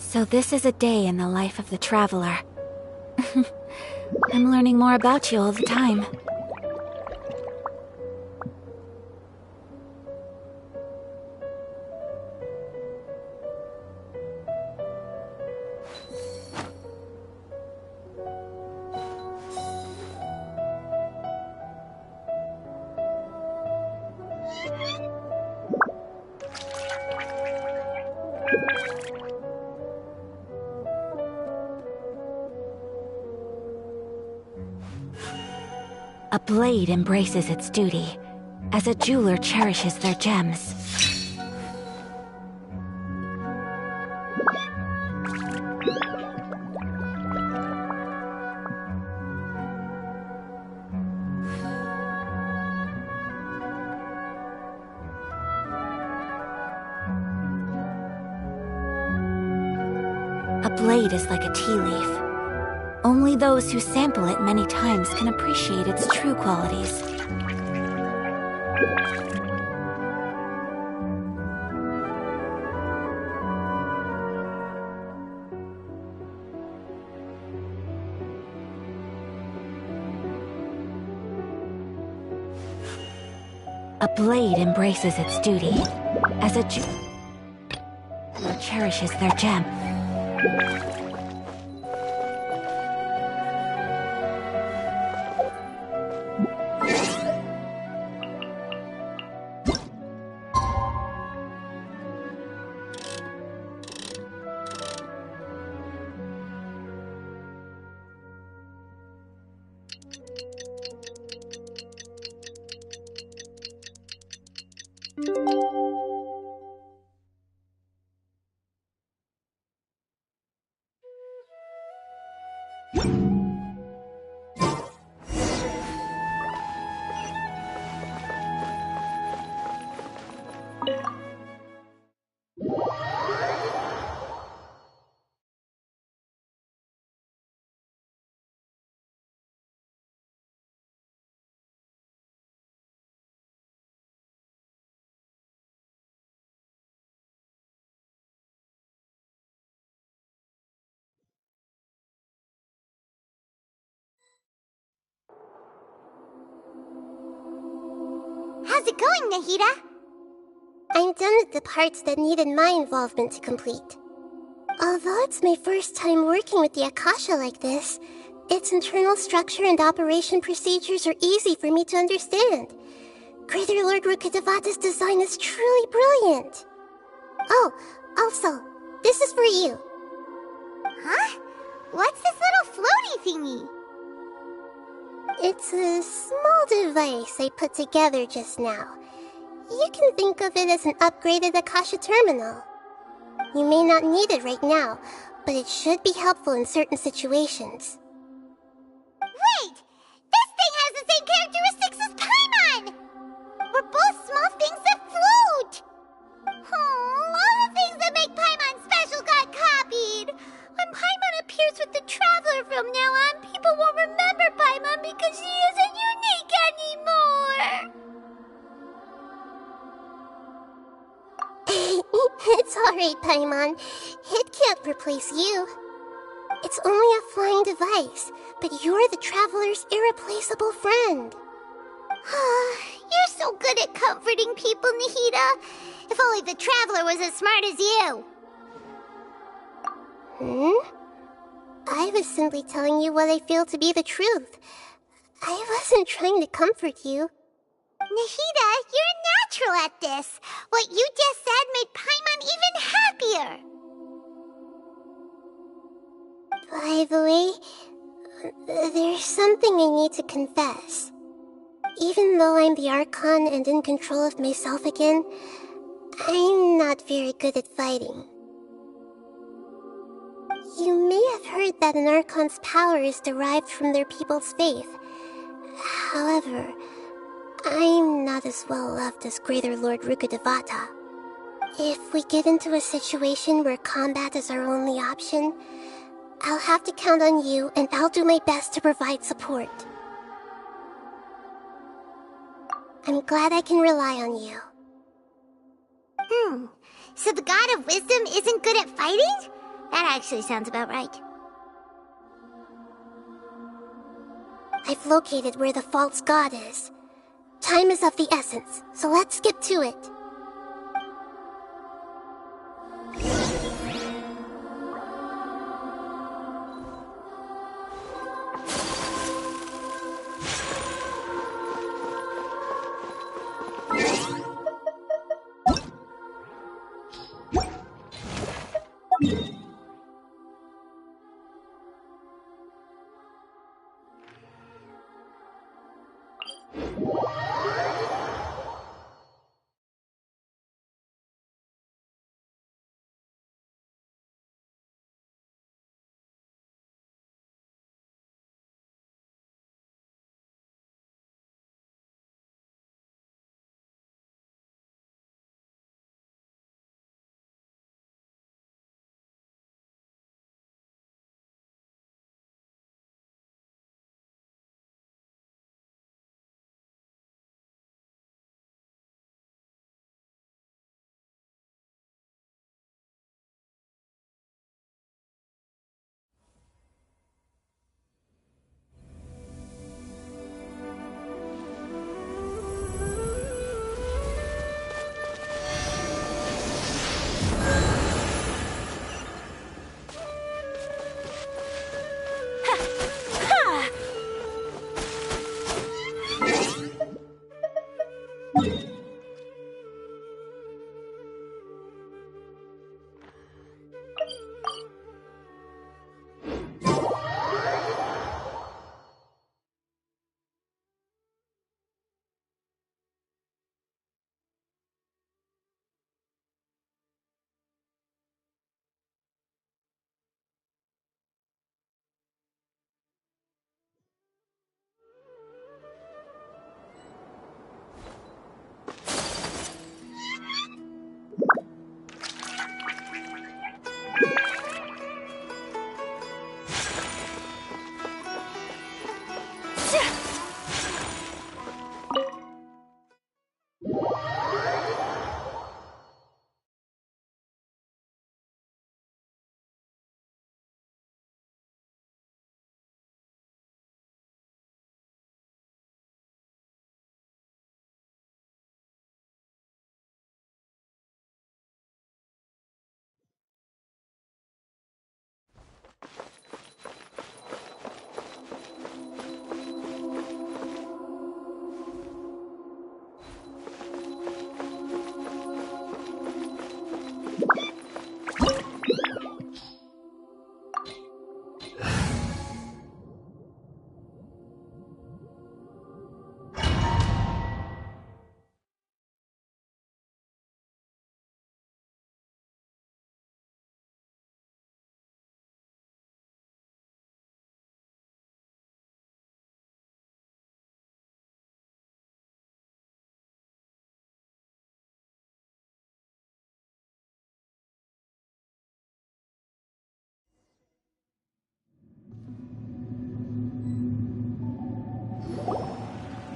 So this is a day in the life of the traveler. I'm learning more about you all the time. A blade embraces its duty, as a jeweler cherishes their gems. A blade is like a tea leaf. Only those who sample it many times can appreciate its true qualities. A blade embraces its duty, as a jeweler cherishes their gem. How's it going, Nahida? I'm done with the parts that needed my involvement to complete. Although it's my first time working with the Akasha like this, its internal structure and operation procedures are easy for me to understand. Greater Lord Rukkhadevata's design is truly brilliant. Oh, also, this is for you. Huh? What's this little floaty thingy? It's a small device I put together just now. You can think of it as an upgraded Akasha terminal. You may not need it right now, but it should be helpful in certain situations. Wait! This thing has the same characteristics as Paimon! We're both small things that float! Oh, all the things that make Paimon special got copied! When Paimon appears with the Traveler from now on, people won't remember Paimon because she isn't unique anymore! It's alright, Paimon. It can't replace you. It's only a flying device, but you're the Traveler's irreplaceable friend. You're so good at comforting people, Nahida. If only the Traveler was as smart as you. I was simply telling you what I feel to be the truth. I wasn't trying to comfort you. Nahida, you're natural at this. What you just said made Paimon even happier. By the way, there's something I need to confess. Even though I'm the Archon and in control of myself again, I'm not very good at fighting. You may have heard that an Archon's power is derived from their people's faith. However, I'm not as well loved as Greater Lord Rukkhadevata. If we get into a situation where combat is our only option, I'll have to count on you, and I'll do my best to provide support. I'm glad I can rely on you. So the God of Wisdom isn't good at fighting? That actually sounds about right. I've located where the false god is. Time is of the essence, so let's skip to it.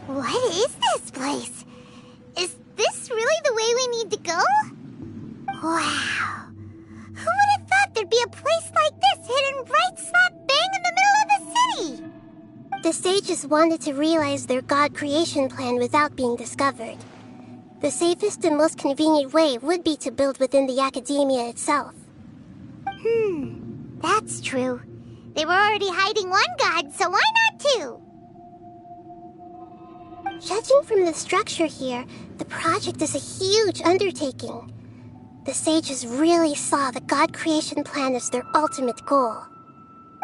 What is this place? Is this really the way we need to go? Wow. Who would have thought there'd be a place like this hidden right slap bang in the middle of the city? The sages wanted to realize their god creation plan without being discovered. The safest and most convenient way would be to build within the academia itself. That's true. They were already hiding one god, so why not two? Judging from the structure here, the project is a huge undertaking. The sages really saw the god creation plan as their ultimate goal.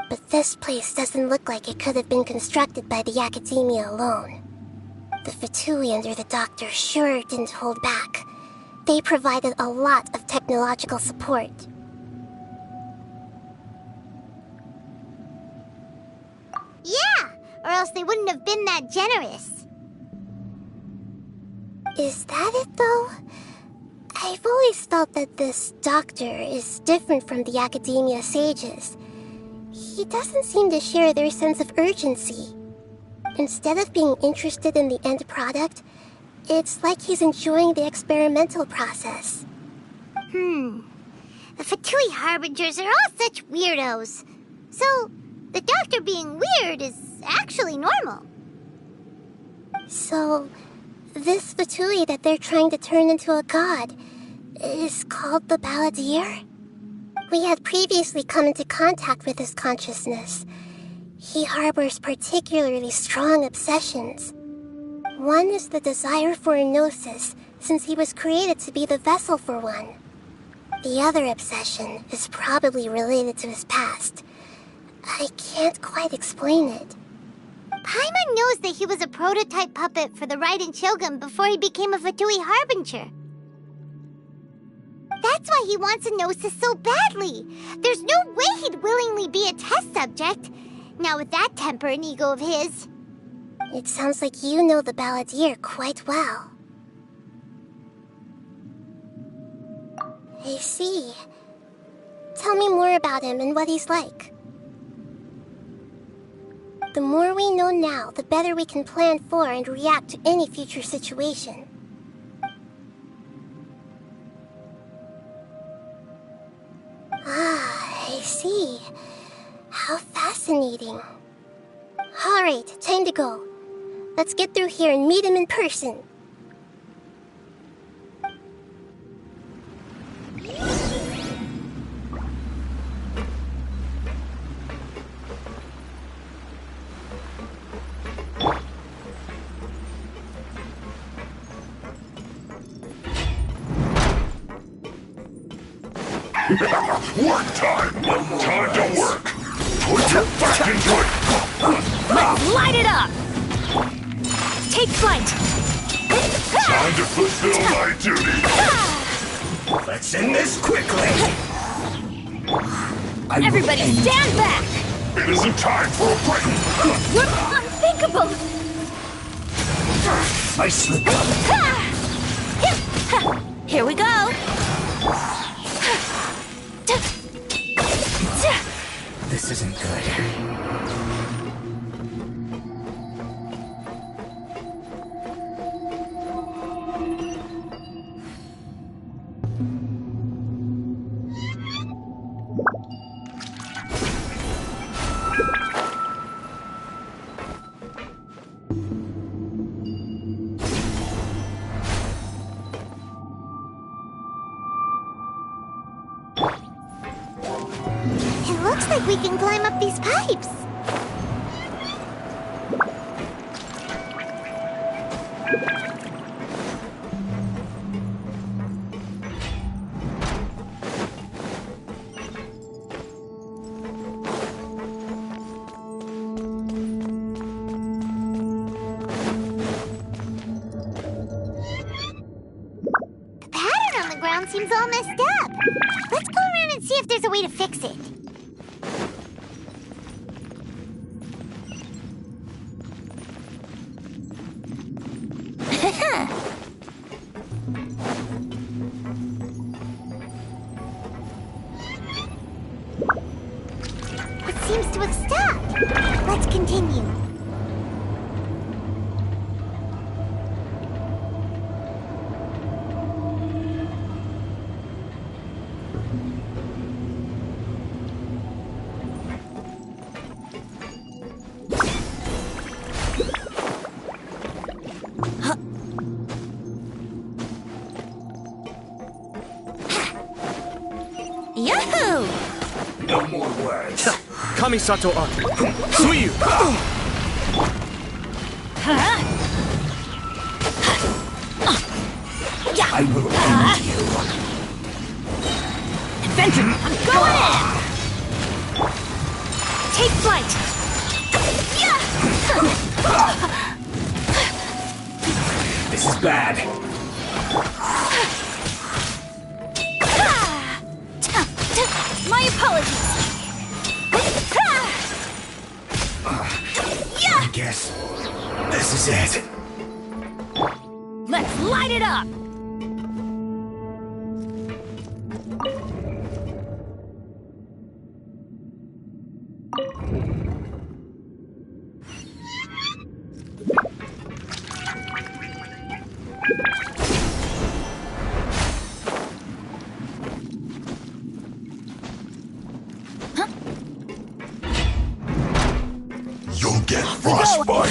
But this place doesn't look like it could have been constructed by the academia alone. The Fatui under the doctor sure didn't hold back. They provided a lot of technological support. Yeah, or else they wouldn't have been that generous. Is that it, though? I've always felt that this doctor is different from the academia sages. He doesn't seem to share their sense of urgency. Instead of being interested in the end product, it's like he's enjoying the experimental process. The The Fatui Harbingers are all such weirdos. So, the doctor being weird is actually normal. So, this Fatui that they're trying to turn into a god is called the Balladeer? We had previously come into contact with his consciousness. He harbors particularly strong obsessions. One is the desire for a gnosis, since he was created to be the vessel for one. The other obsession is probably related to his past. I can't quite explain it. Paimon knows that he was a prototype puppet for the Raiden Shogun before he became a Fatui Harbinger. That's why he wants a gnosis so badly. There's no way he'd willingly be a test subject. Now with that temper and ego of his. It sounds like you know the Balladeer quite well. I see. Tell me more about him and what he's like. The more we know now, the better we can plan for and react to any future situation. Ah, I see. How fascinating. Alright, time to go. Let's get through here and meet him in person. Work time! Time to work! Put your back into it! Let's light it up! Take flight! Time to fulfill my duty! Let's end this quickly! Everybody stand back! It isn't time for a break! You're unthinkable! I slip up! Here we go! This isn't good. It looks like we can climb up these pipes. The pattern on the ground seems all messed up. Let's go around and see if there's a way to fix it. It seems to have stopped. Let's continue. Yahoo! No more words. Kamisato Aki. Suyu! I will end you. Adventure! I'm going in! Take flight! This is bad. My apologies! I guess this is it. Let's light it up! Get frostbite.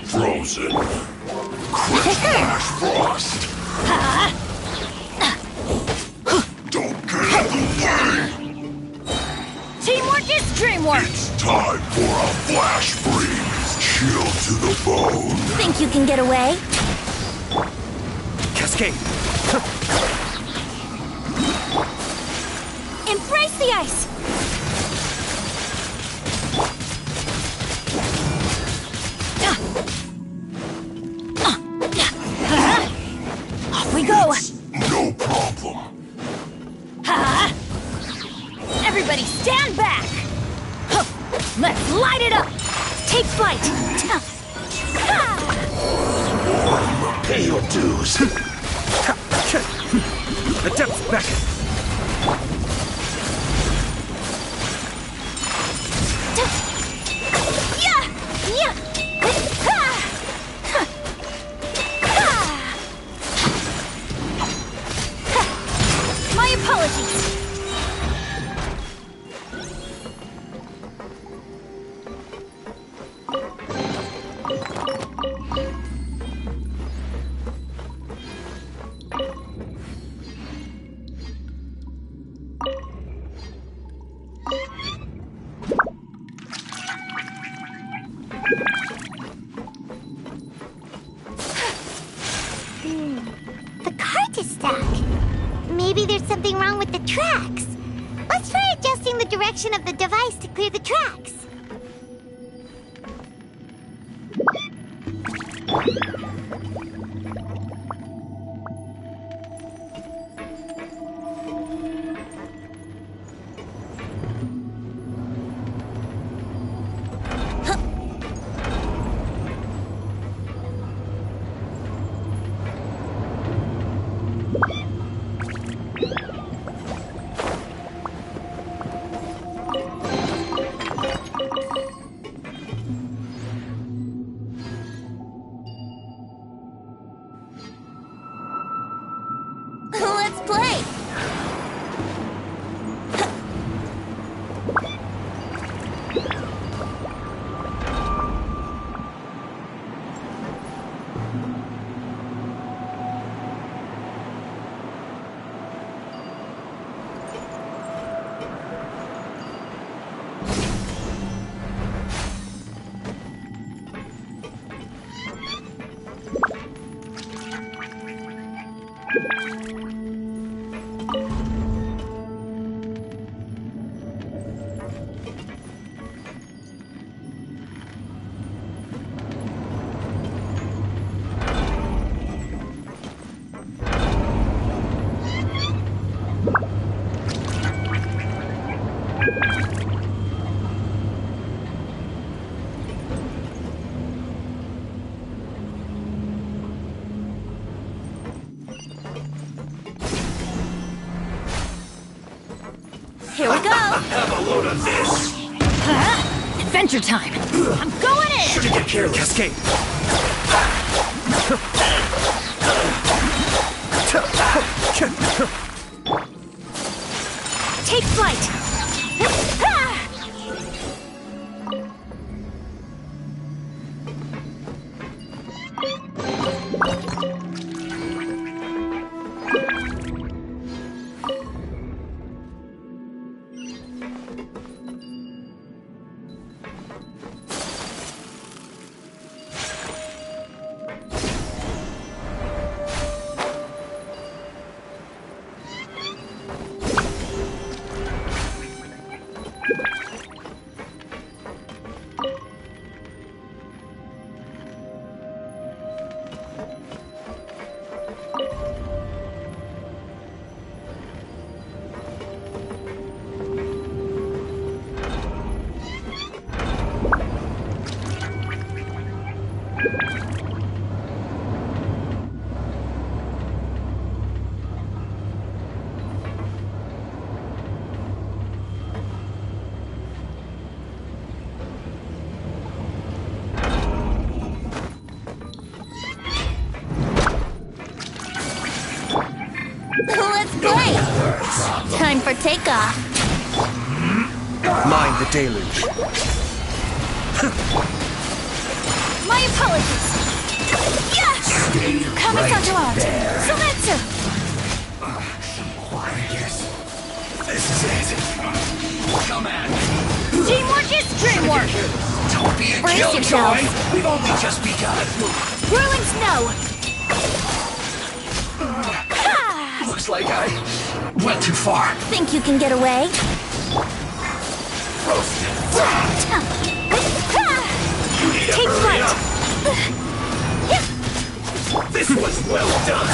Frozen. Crit slash frost. Don't get in the way. Teamwork is dreamwork! It's time for a flash freeze. Chill to the bone. Think you can get away? Cascade. Embrace the ice! Off we go! No problem. Everybody stand back! Let's light it up! Take flight! Pay your dues. The depth's back. My apologies! The cart is stuck. Maybe there's something wrong with the tracks. Let's try adjusting the direction of the device to clear the tracks. Let's play! Here we go! Have a load of this. Adventure time! I'm going in! Should get careless. Cascade. Take flight! Let's play! Time for takeoff. Mind the deluge. My apologies! Yeah! Kamisato out! Soumetsu! I guess this is it. Come at me. Teamwork is dreamwork! Don't be a Brace killjoy. yourselves. We've only just begun. Whirling snow! Looks like I went too far. Think you can get away? Take flight! This was well done.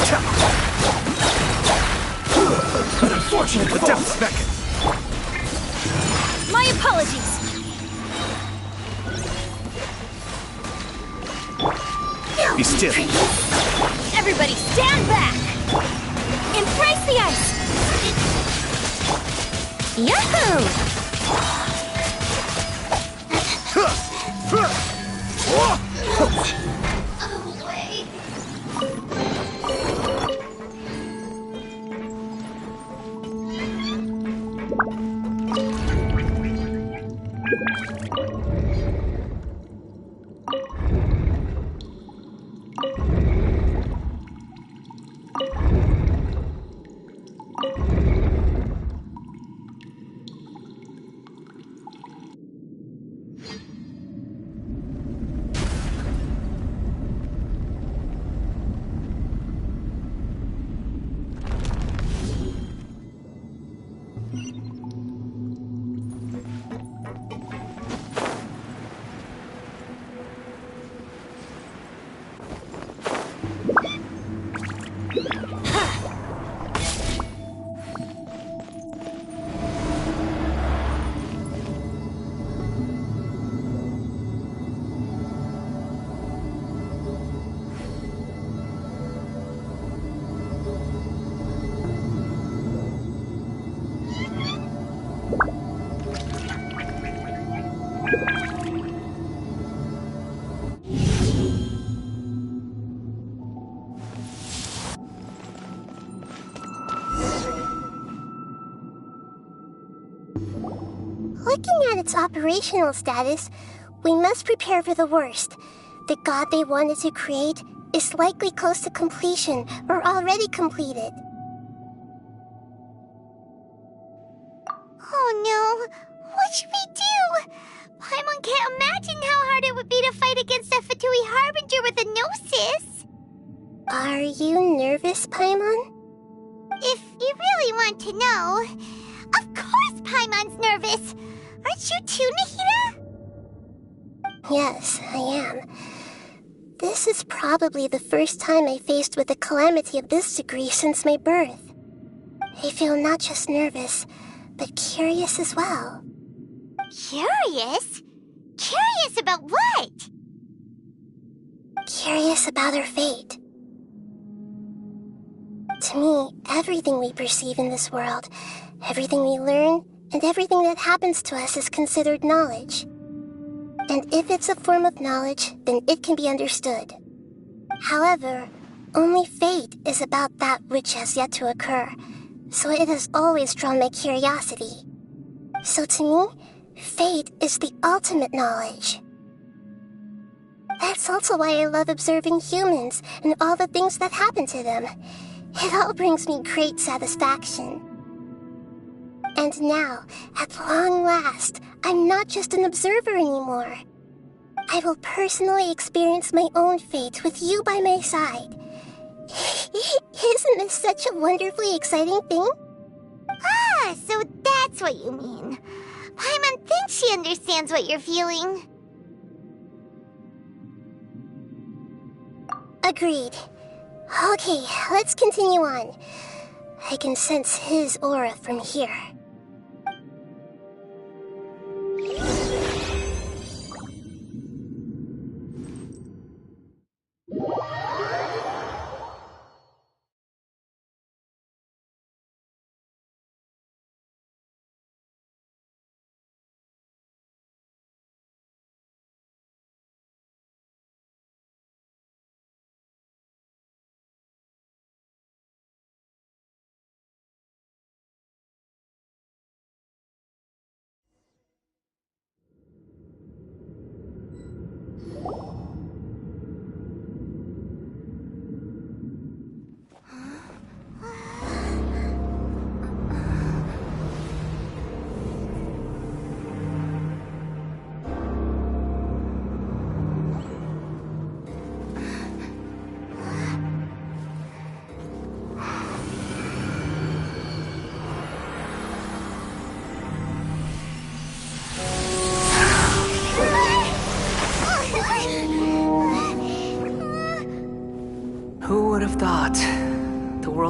An unfortunate death beckon. My apologies! Be still. Everybody stand back! Embrace the ice! Yahoo! Looking at its operational status, we must prepare for the worst. The god they wanted to create is likely close to completion or already completed. Oh no, what should we do? Paimon can't imagine how hard it would be to fight against a Fatui Harbinger with a Gnosis. Are you nervous, Paimon? If you really want to know, of course Paimon's nervous. Aren't you too, Nahida? Yes, I am. This is probably the first time I faced with a calamity of this degree since my birth. I feel not just nervous, but curious as well. Curious? Curious about what? Curious about our fate. To me, everything we perceive in this world, everything we learn, and everything that happens to us is considered knowledge. And if it's a form of knowledge, then it can be understood. However, only fate is about that which has yet to occur, so it has always drawn my curiosity. So to me, fate is the ultimate knowledge. That's also why I love observing humans and all the things that happen to them. It all brings me great satisfaction. And now, at long last, I'm not just an observer anymore. I will personally experience my own fate with you by my side. Isn't this such a wonderfully exciting thing? Ah, so that's what you mean. Paimon thinks she understands what you're feeling. Agreed. Okay, let's continue on. I can sense his aura from here.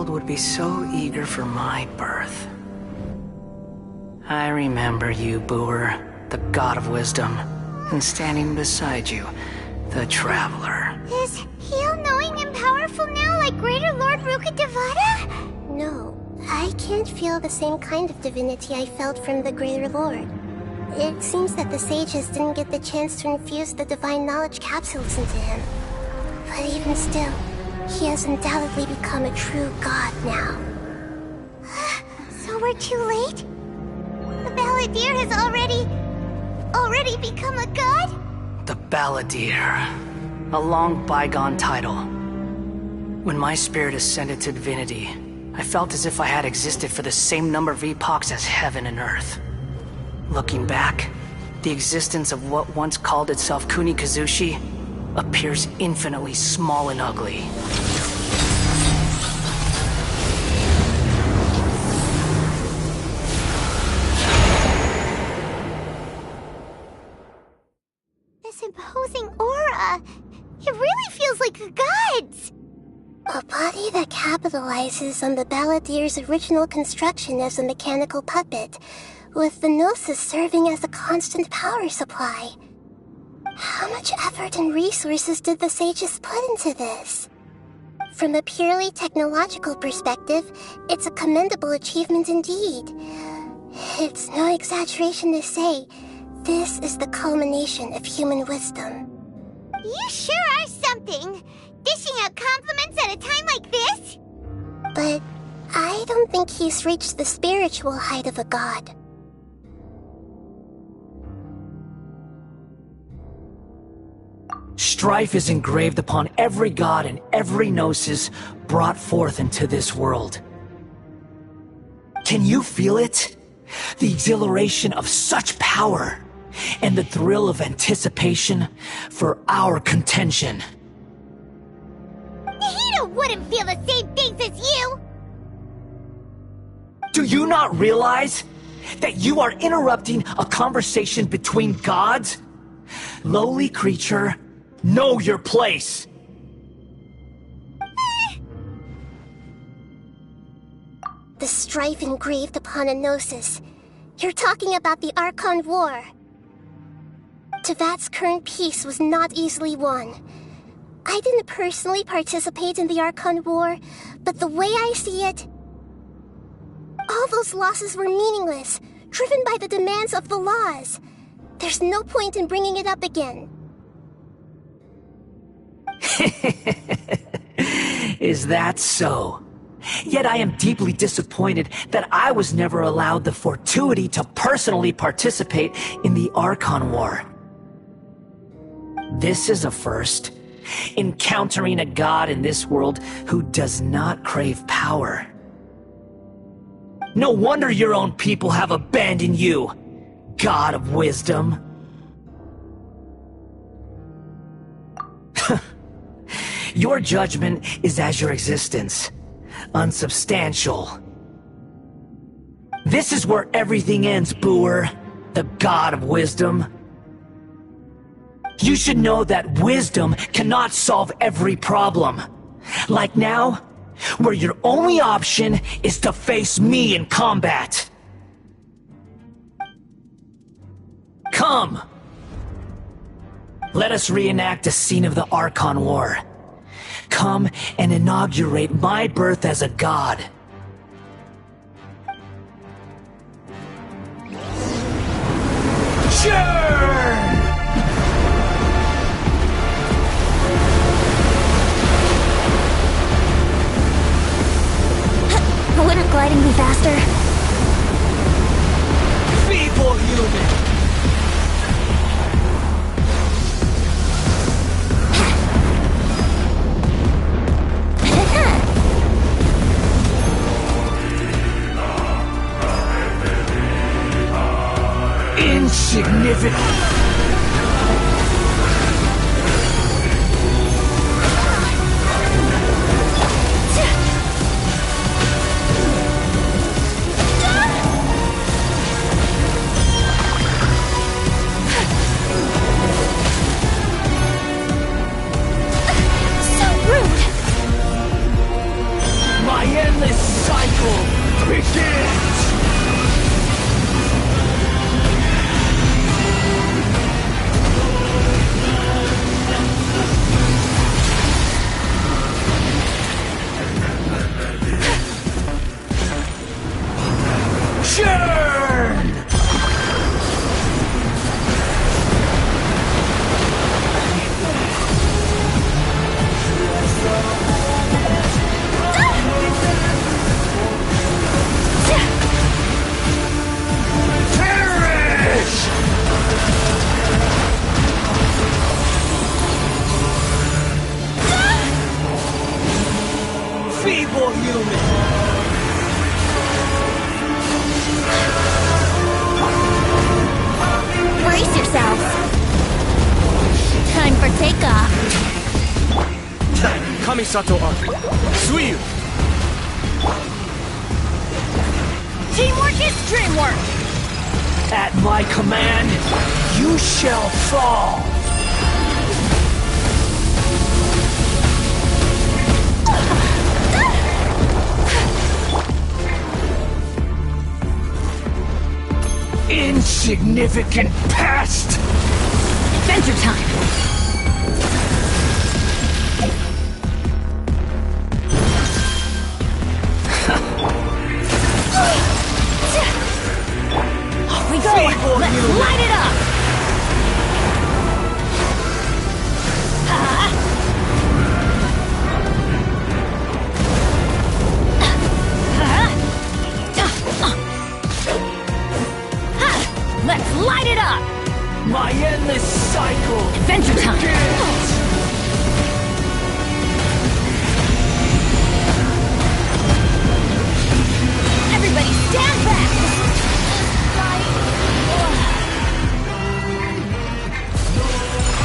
world would be so eager for my birth. I remember you, Booer, the god of wisdom, and standing beside you, the traveler. Is he all-knowing and powerful now like Greater Lord Rukkhadevata? No, I can't feel the same kind of divinity I felt from the Greater Lord. It seems that the sages didn't get the chance to infuse the divine knowledge capsules into him. But even still, he has undoubtedly become a true god now. So we're too late? The Balladeer has already become a god? The Balladeer. A long bygone title. When my spirit ascended to divinity, I felt as if I had existed for the same number of epochs as heaven and earth. Looking back, the existence of what once called itself Kunikazushi appears infinitely small and ugly. This imposing aura, it really feels like the gods! A body that capitalizes on the Balladeer's original construction as a mechanical puppet, with the Gnosis serving as a constant power supply. How much effort and resources did the sages put into this? From a purely technological perspective, it's a commendable achievement indeed. It's no exaggeration to say, this is the culmination of human wisdom. You sure are something! Dishing out compliments at a time like this? But I don't think he's reached the spiritual height of a god. Strife is engraved upon every god and every gnosis brought forth into this world. Can you feel it? The exhilaration of such power, and the thrill of anticipation for our contention. Nahida wouldn't feel the same things as you! Do you not realize that you are interrupting a conversation between gods? Lowly creature, know your place! The strife engraved upon a gnosis. You're talking about the Archon War. Tevat's current peace was not easily won. I didn't personally participate in the Archon War, but the way I see it, all those losses were meaningless, driven by the demands of the laws. There's no point in bringing it up again. Is that so? Yet I am deeply disappointed that I was never allowed the fortuity to personally participate in the Archon War. This is a first. Encountering a god in this world who does not crave power. No wonder your own people have abandoned you, god of wisdom. Your judgment is as your existence, unsubstantial. This is where everything ends, Booer, the god of wisdom. You should know that wisdom cannot solve every problem. Like now, where your only option is to face me in combat. Come! Let us reenact a scene of the Archon War. Come and inaugurate my birth as a god. Churn! Wouldn't gliding be faster? Feeble human! Insignificant! Churn! Feeble human! Brace yourselves. Time for takeoff. Kamisato Archon. Suiyu! Teamwork is dreamwork! At my command, you shall fall! Insignificant pest! Adventure time! Off we go! Let's light it up! Let's light it up! My endless cycle! Adventure time! begins! Everybody stand back!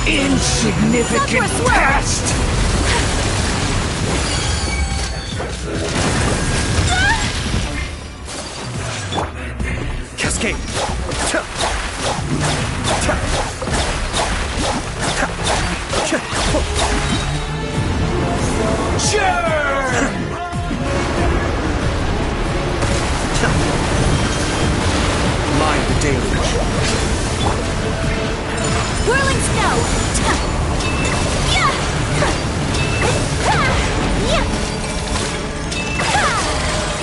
Insignificant pest! Cascade! Churn! Mind the deluge. Whirling snow!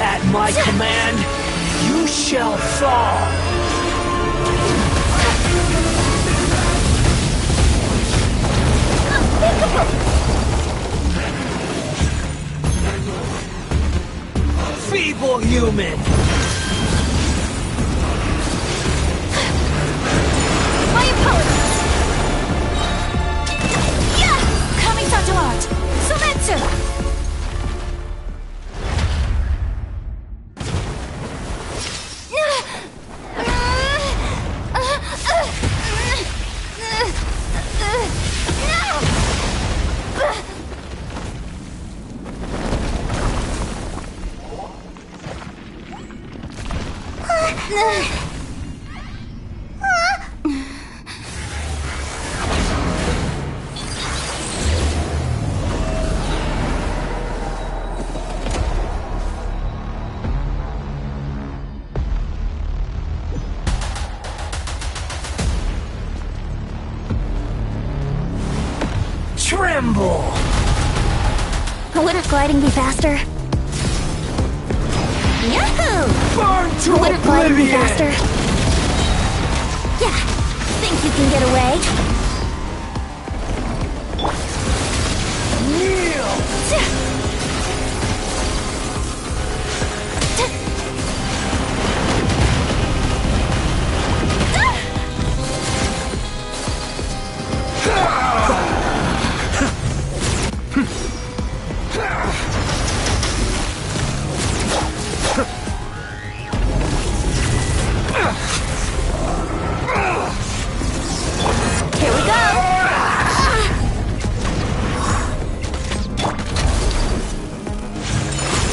At my command, you shall fall! Feeble human! My apologies! Kamisato Art! Sumetsu! Tremble! Wouldn't gliding be faster? Yahoo! Burn to Wouldn't gliding be oblivion! faster? Yeah, think you can get away? Kneel! Here we go!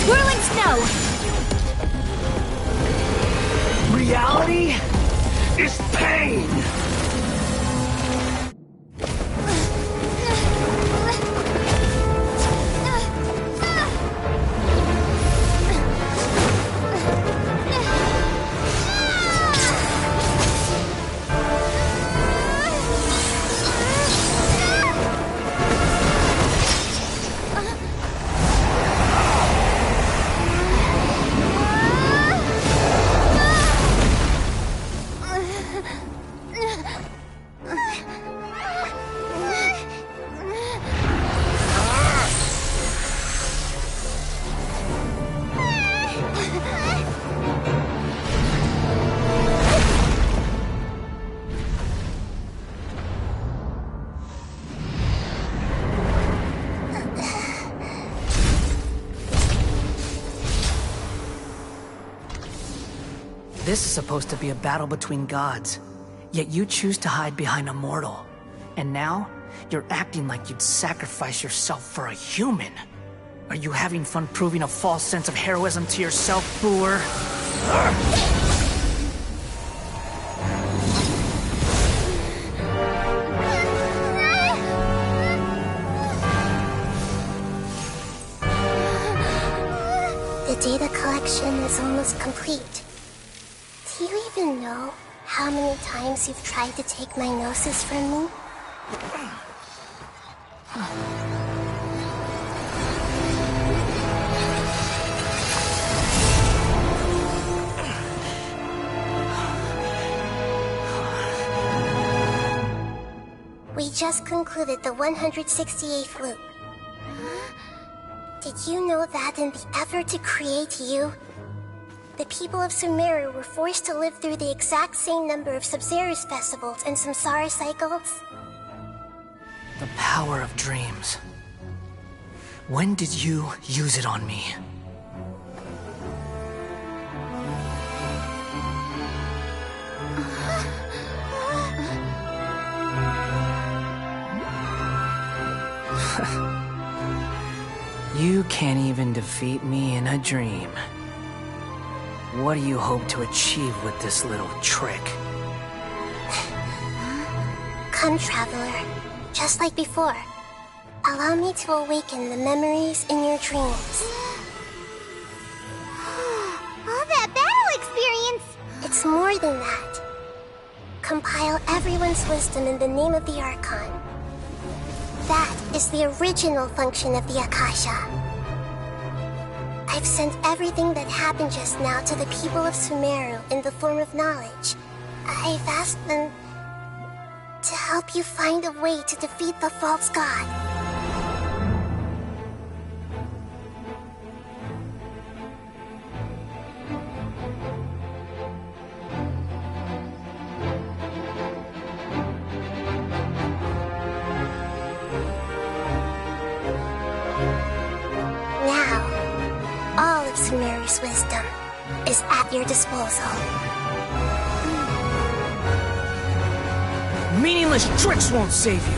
Whirling snow! Reality is pain! This is supposed to be a battle between gods, yet you choose to hide behind a mortal. And now, you're acting like you'd sacrifice yourself for a human. Are you having fun proving a false sense of heroism to yourself, Boor? The data collection is almost complete. Do you even know how many times you've tried to take my gnosis from me? We just concluded the 168th loop. Did you know that in the effort to create you, the people of Sumeru were forced to live through the exact same number of Sub-Zerus festivals and Samsara cycles? The power of dreams. When did you use it on me? You can't even defeat me in a dream. What do you hope to achieve with this little trick? Come, Traveler. Just like before. Allow me to awaken the memories in your dreams. All that battle experience! It's more than that. Compile everyone's wisdom in the name of the Archon. That is the original function of the Akasha. I've sent everything that happened just now to the people of Sumeru in the form of knowledge. I've asked them to help you find a way to defeat the false god. Sumeru's wisdom is at your disposal. Meaningless tricks won't save you!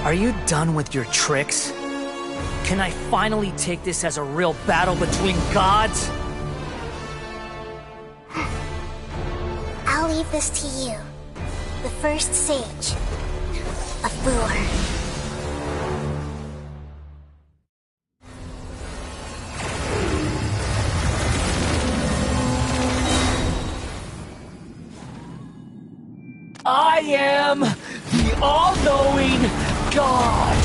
Are you done with your tricks? Can I finally take this as a real battle between gods? I'll leave this to you, the first sage of Boor. I am the all-knowing God!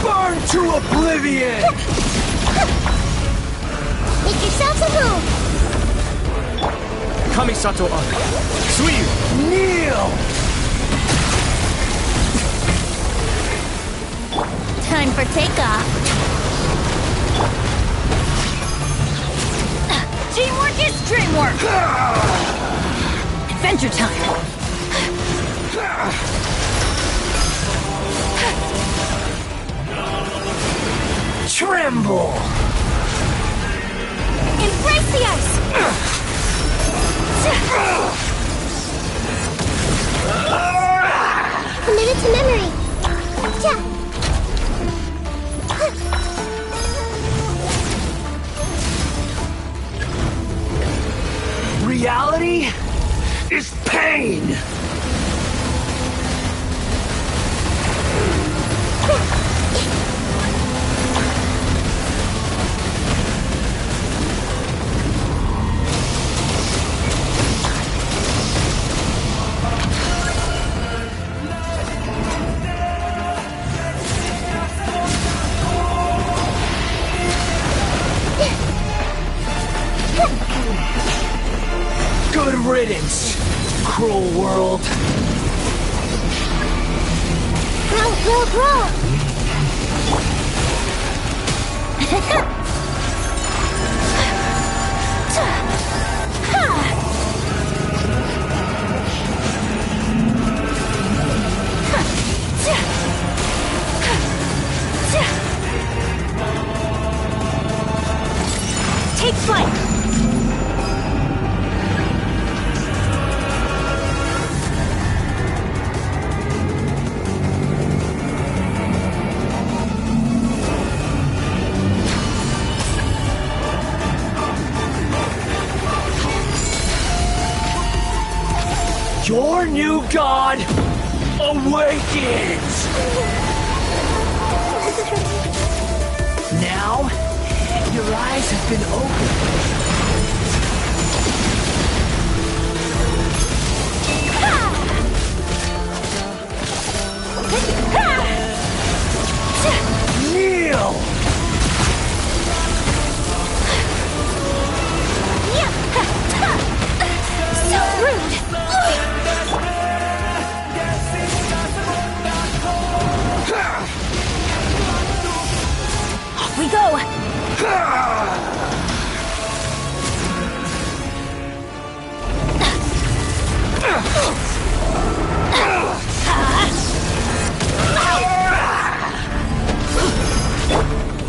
Burn to oblivion! Make yourselves a move! Kamisato Arc. Suiyu! Kneel! Time for takeoff. Teamwork is dreamwork! Adventure time! Tremble! Embrace the ice! Committed to memory! Yeah. Reality is pain! cruel world. Grow, grow, grow! Take flight! Your new god awakens! Now, your eyes have been opened. Kneel! So rude! Off we go!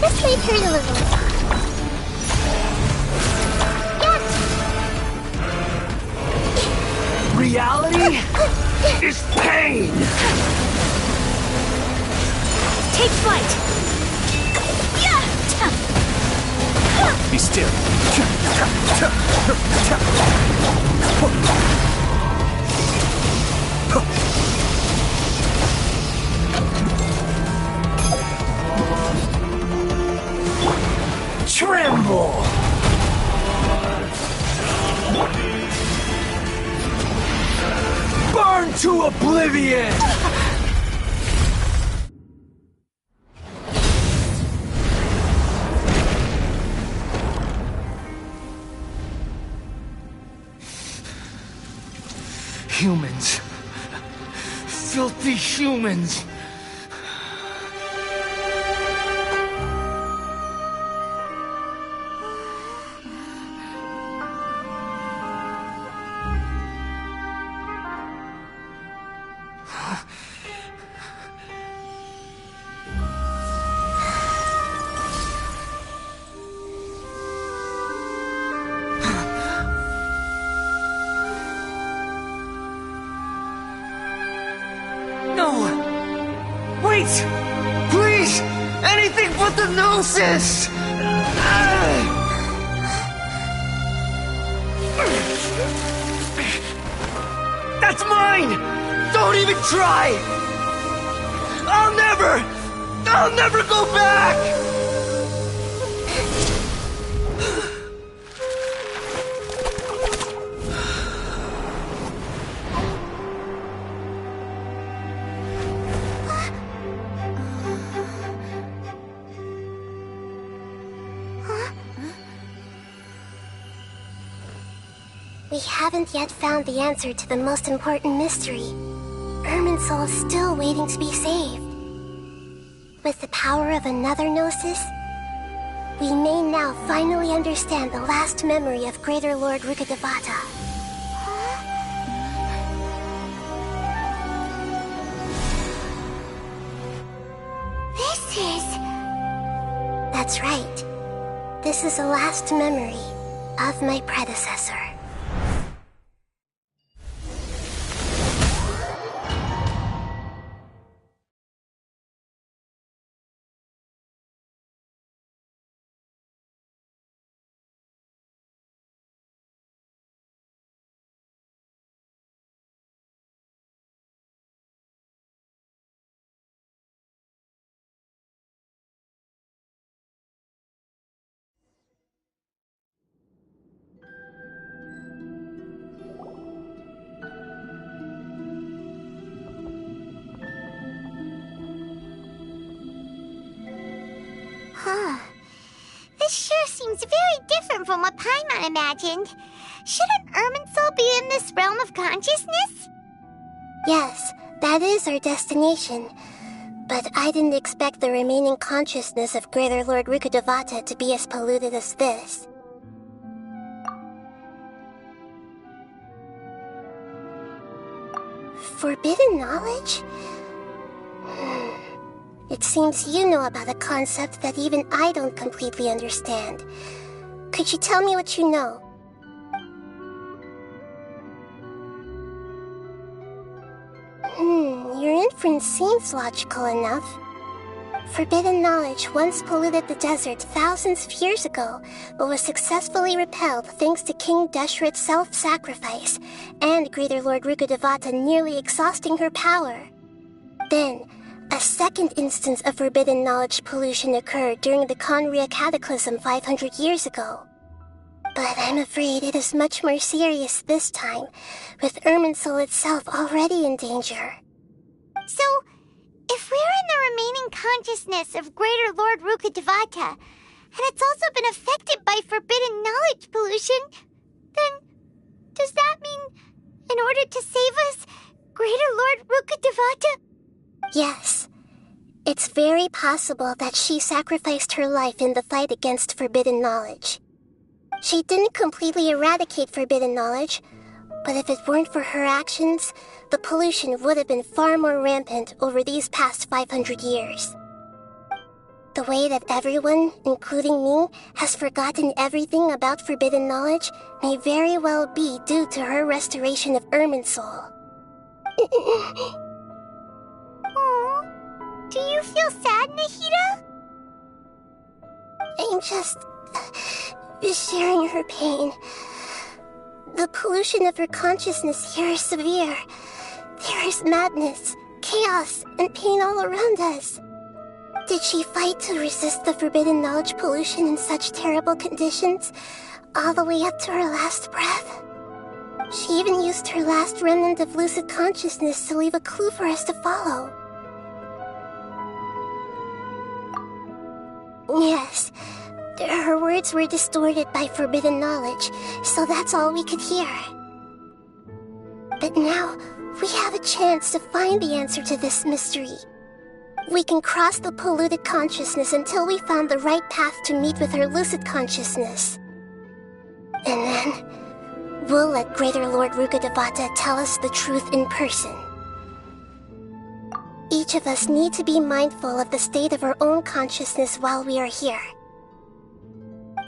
This might hurt a little. Reality is pain! Take flight! Be still. Tremble! Burn to oblivion! Humans. Filthy humans. Wait! Please! Anything but the Gnosis! That's mine! Don't even try! I'll never go back! We haven't yet found the answer to the most important mystery. Irminsul is still waiting to be saved. With the power of another Gnosis, we may now finally understand the last memory of Greater Lord Rukkhadevata. This is... That's right. This is the last memory of my predecessor. Huh. This sure seems very different from what Paimon imagined. shouldn't Irminsul be in this realm of consciousness? Yes, that is our destination. But I didn't expect the remaining consciousness of Greater Lord Rukkhadevata to be as polluted as this. Forbidden knowledge? It seems you know about a concept that even I don't completely understand. Could you tell me what you know? Your inference seems logical enough. Forbidden knowledge once polluted the desert thousands of years ago, but was successfully repelled thanks to King Deshret's self-sacrifice, and Greater Lord Rukkhadevata nearly exhausting her power. Then, a second instance of forbidden knowledge pollution occurred during the Conria Cataclysm 500 years ago. But I'm afraid it is much more serious this time, with Irminsul itself already in danger. So, if we're in the remaining consciousness of Greater Lord Rukkhadevata, and it's also been affected by forbidden knowledge pollution, then does that mean, in order to save us, Greater Lord Rukkhadevata? Yes. It's very possible that she sacrificed her life in the fight against forbidden knowledge. She didn't completely eradicate forbidden knowledge, but if it weren't for her actions, the pollution would have been far more rampant over these past 500 years. The way that everyone, including me, has forgotten everything about forbidden knowledge may very well be due to her restoration of Irminsul. Aww. Do you feel sad, Nahida? I'm just sharing her pain. The pollution of her consciousness here is severe. There is madness, chaos, and pain all around us. Did she fight to resist the forbidden knowledge pollution in such terrible conditions, all the way up to her last breath? She even used her last remnant of lucid consciousness to leave a clue for us to follow. Yes, her words were distorted by forbidden knowledge, so that's all we could hear. But now, we have a chance to find the answer to this mystery. We can cross the polluted consciousness until we found the right path to meet with her lucid consciousness. And then, we'll let Greater Lord Rukkhadevata tell us the truth in person. Each of us need to be mindful of the state of our own consciousness while we are here.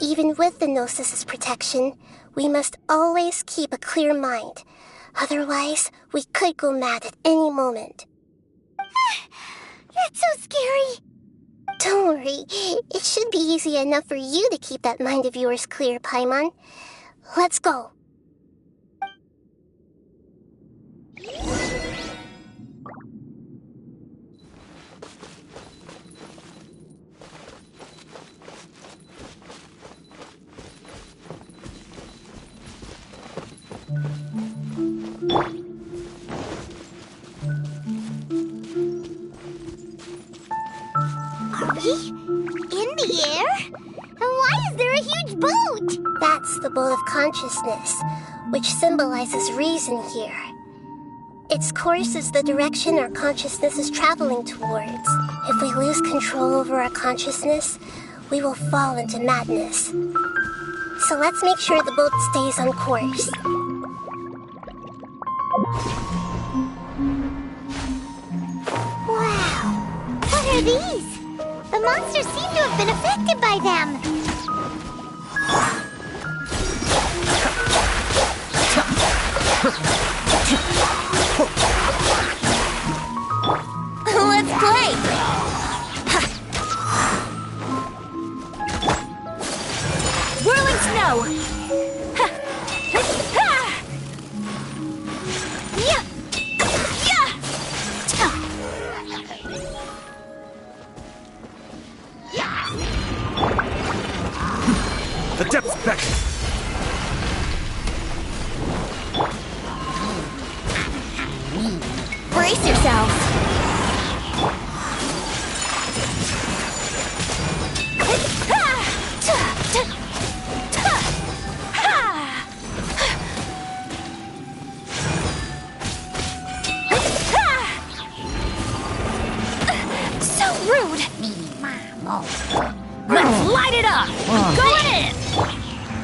Even with the Gnosis' protection, we must always keep a clear mind. Otherwise, we could go mad at any moment. That's so scary. Don't worry, it should be easy enough for you to keep that mind of yours clear, Paimon. Let's go. Are we in the air? And why is there a huge boat? That's the boat of consciousness, which symbolizes reason here. Its course is the direction our consciousness is traveling towards. If we lose control over our consciousness, we will fall into madness. So let's make sure the boat stays on course. Wow. What are these? The monsters seem to have been affected by them. Let's play! Whirling snow! The depths beckon. We're So rude! Let's light it up! I'm going in!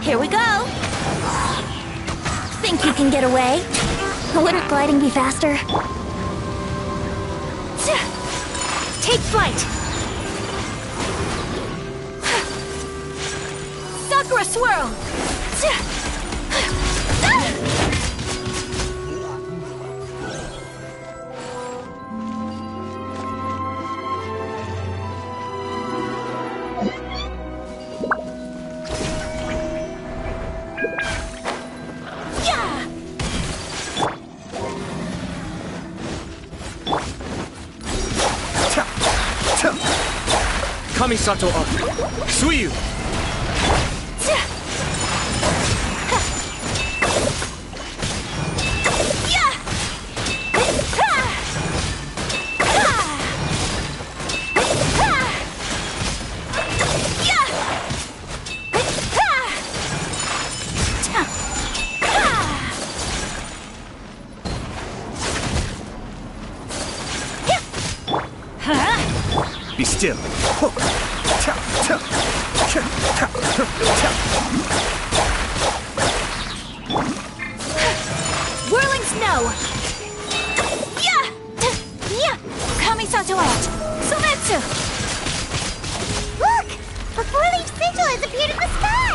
Here we go! Think you can get away? Wouldn't gliding be faster? Take flight! Sakura swirl! Kamisato Archon. Suiyu! Be still. Whirling snow! Kamisato out! Sometsu! Look! A four-leaf sigil has appeared in the sky!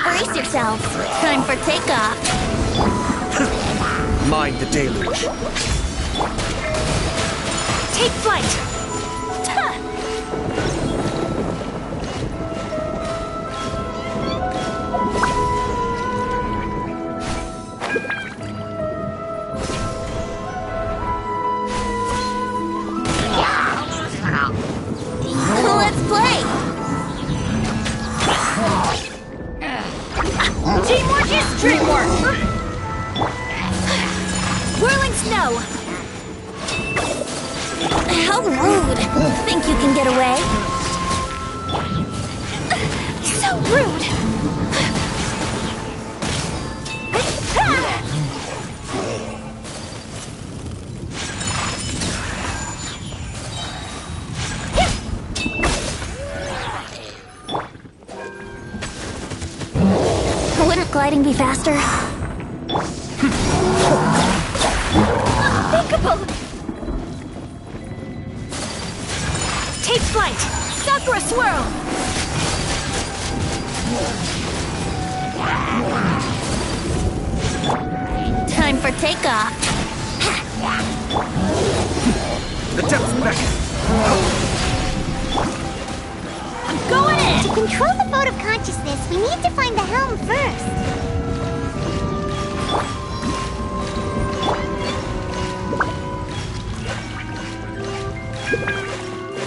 Brace yourselves. Time for takeoff. Mind the deluge. Take flight! Let's play! Teamwork is dreamwork! Whirling snow! How rude! Think you can get away? So rude! Wouldn't gliding be faster? Unthinkable! Take flight! Sakura swirl! Time for takeoff. The depths beckon. I'm going in! To control the boat of consciousness, we need to find the helm first.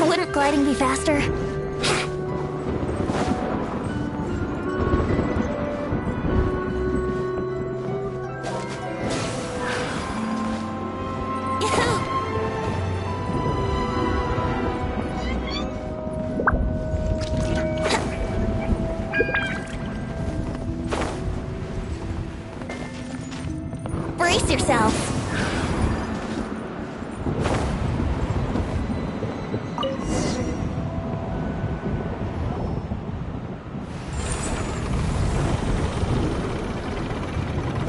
Wouldn't gliding be faster? Brace yourself.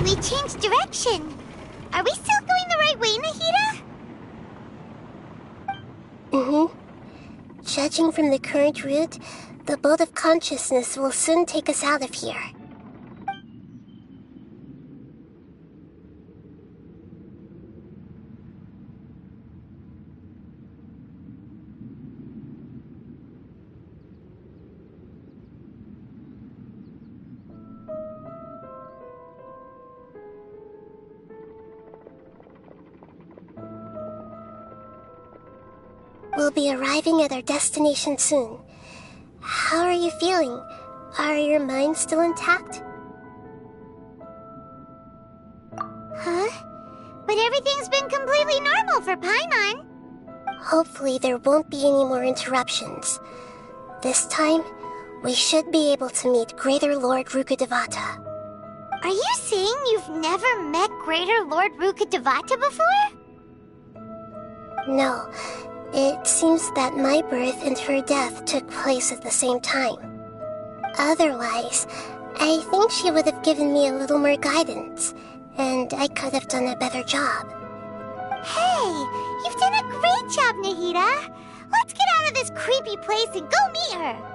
We changed direction. Are we still going the right way, Nahida? Judging from the current route, the boat of consciousness will soon take us out of here. We'll be arriving at our destination soon. How are you feeling? Are your minds still intact? but everything's been completely normal for Paimon. Hopefully there won't be any more interruptions. This time, we should be able to meet Greater Lord Rukkhadevata. Are you saying you've never met Greater Lord Rukkhadevata before? No, it seems that my birth and her death took place at the same time. Otherwise, I think she would have given me a little more guidance, and I could have done a better job. Hey, you've done a great job, Nahida. Let's get out of this creepy place and go meet her.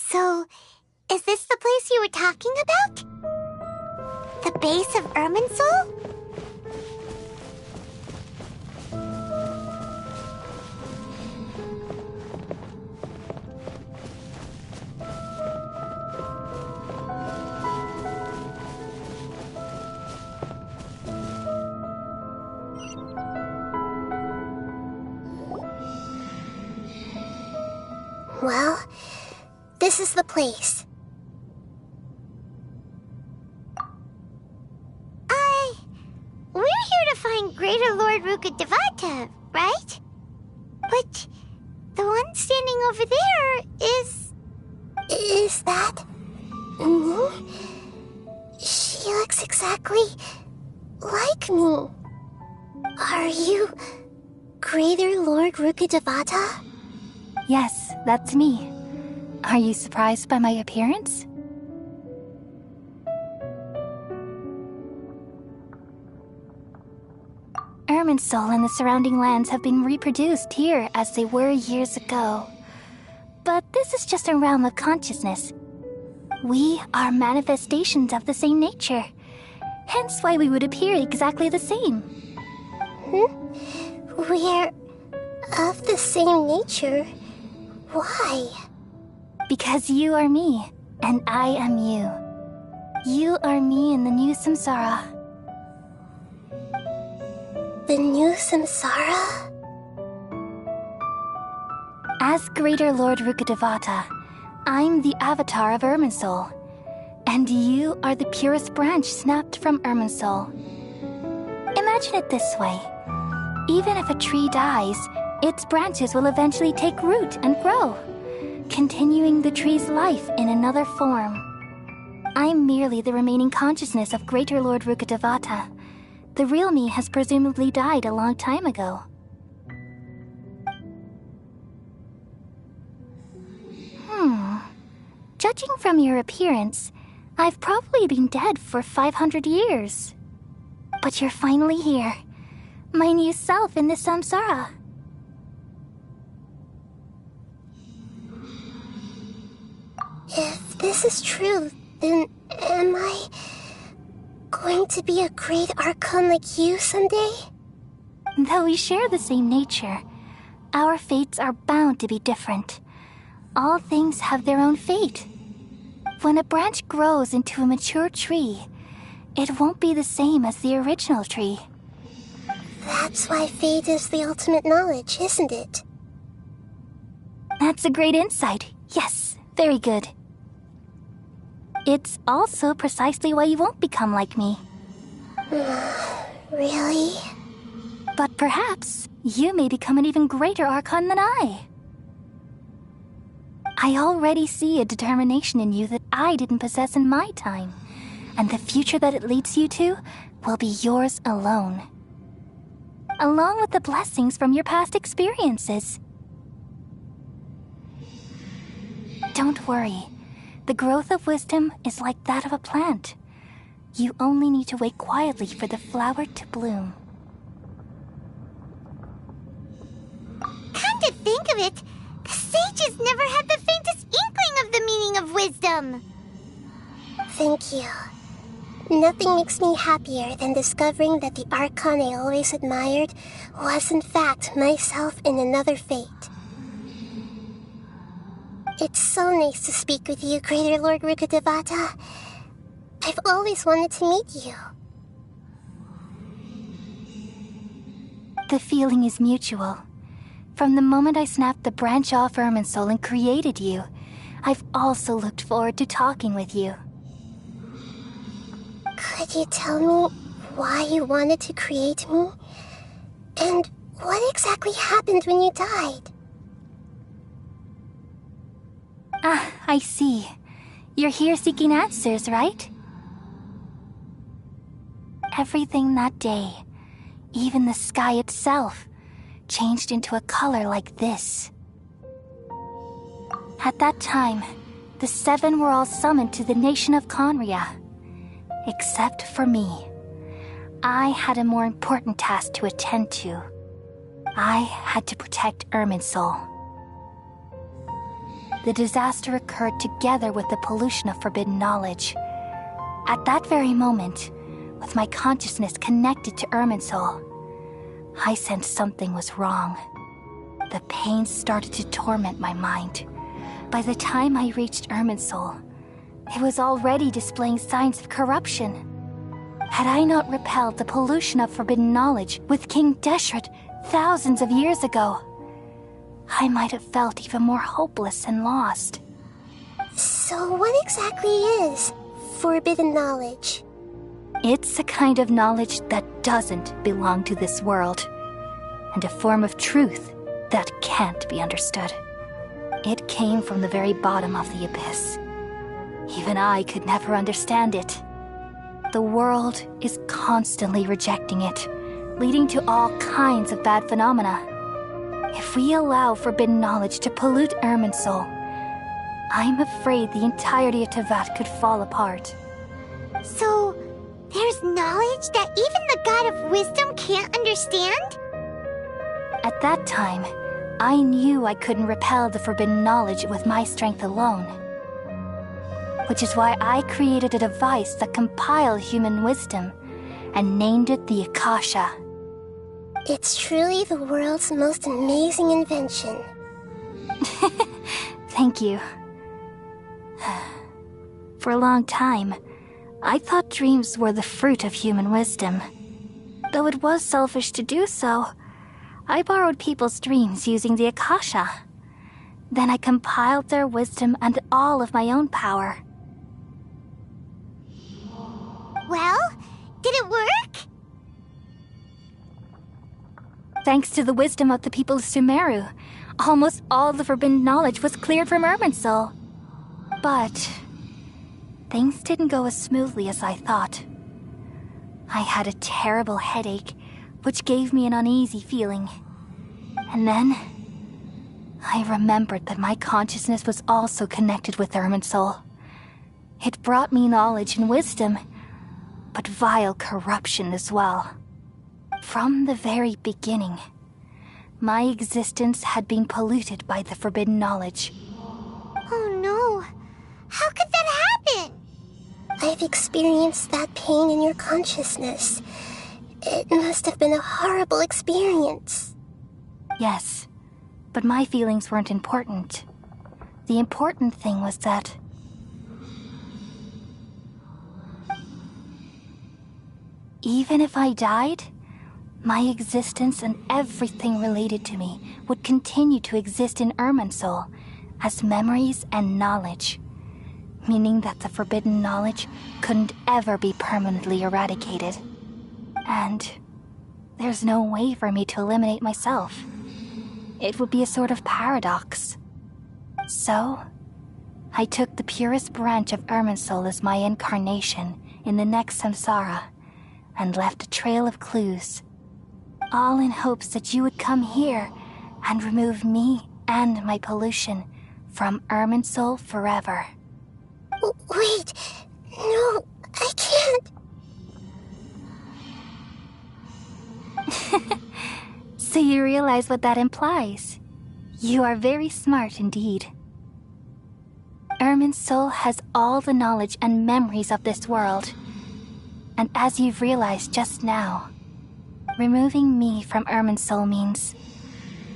So, is this the place you were talking about? The base of Irminsul? Well, this is the place. We're here to find Greater Lord Rukkhadevata, right? But the one standing over there is... Is that me? She looks exactly like me. Are you Greater Lord Rukkhadevata? Yes, that's me. Are you surprised by my appearance? Irminsul and the surrounding lands have been reproduced here as they were years ago. But this is just a realm of consciousness. We are manifestations of the same nature. Hence why we would appear exactly the same. We're of the same nature? Why? Because you are me, and I am you. You are me in the new samsara. The new samsara? As Greater Lord Rukkhadevata, I'm the avatar of Irminsul, and you are the purest branch snapped from Irminsul. Imagine it this way. Even if a tree dies, its branches will eventually take root and grow, continuing the tree's life in another form. I'm merely the remaining consciousness of Greater Lord Rukkhadevata. The real me has presumably died a long time ago. Judging from your appearance, I've probably been dead for 500 years. But you're finally here, my new self in the samsara. If this is true, then am I going to be a great Archon like you someday? Though we share the same nature, our fates are bound to be different. All things have their own fate. When a branch grows into a mature tree, it won't be the same as the original tree. That's why fate is the ultimate knowledge, isn't it? That's a great insight. Yes, very good. It's also precisely why you won't become like me. Really? But perhaps you may become an even greater Archon than I. I already see a determination in you that I didn't possess in my time, and the future that it leads you to will be yours alone. Along with the blessings from your past experiences. Don't worry. The growth of wisdom is like that of a plant. You only need to wait quietly for the flower to bloom. Come to think of it, the sages never had the faintest inkling of the of wisdom! Thank you. Nothing makes me happier than discovering that the Archon I always admired was in fact myself in another fate. It's so nice to speak with you, Greater Lord Rukkhadevata. I've always wanted to meet you. The feeling is mutual. From the moment I snapped the branch off Irminsul and created you, I've also looked forward to talking with you. Could you tell me why you wanted to create me? And what exactly happened when you died? Ah, I see. You're here seeking answers, right? Everything that day, even the sky itself, changed into a color like this. At that time, the seven were all summoned to the nation of Conria. Except for me. I had a more important task to attend to. I had to protect Irminsul. The disaster occurred together with the pollution of forbidden knowledge. At that very moment, with my consciousness connected to Irminsul, I sensed something was wrong. The pain started to torment my mind. By the time I reached Irminsul, it was already displaying signs of corruption. Had I not repelled the pollution of forbidden knowledge with King Deshret thousands of years ago, I might have felt even more hopeless and lost. So what exactly is forbidden knowledge? It's a kind of knowledge that doesn't belong to this world, and a form of truth that can't be understood. It came from the very bottom of the abyss. Even I could never understand it. The world is constantly rejecting it, leading to all kinds of bad phenomena. If we allow forbidden knowledge to pollute Irminsul, I'm afraid the entirety of Teyvat could fall apart. So, there's knowledge that even the God of Wisdom can't understand? At that time, I knew I couldn't repel the forbidden knowledge with my strength alone. Which is why I created a device that compiled human wisdom and named it the Akasha. It's truly the world's most amazing invention. Thank you. For a long time, I thought dreams were the fruit of human wisdom. Though it was selfish to do so, I borrowed people's dreams using the Akasha. Then I compiled their wisdom and all of my own power. Well, did it work? Thanks to the wisdom of the people of Sumeru, almost all the forbidden knowledge was cleared from Irminsul. But things didn't go as smoothly as I thought. I had a terrible headache, which gave me an uneasy feeling. And then I remembered that my consciousness was also connected with Irminsul. It brought me knowledge and wisdom, but vile corruption as well. From the very beginning, my existence had been polluted by the forbidden knowledge. Oh no. How could that happen? I've experienced that pain in your consciousness. It must have been a horrible experience. Yes, but my feelings weren't important. The important thing was that even if I died, my existence and everything related to me would continue to exist in Irminsul as memories and knowledge, meaning that the forbidden knowledge couldn't ever be permanently eradicated. And there's no way for me to eliminate myself. It would be a sort of paradox. So, I took the purest branch of Irminsul as my incarnation in the next samsara, and left a trail of clues, all in hopes that you would come here and remove me and my pollution from Irminsul forever. Wait, no, I can't. So you realize what that implies? You are very smart indeed. Irminsul has all the knowledge and memories of this world. And as you've realized just now, removing me from Irminsul means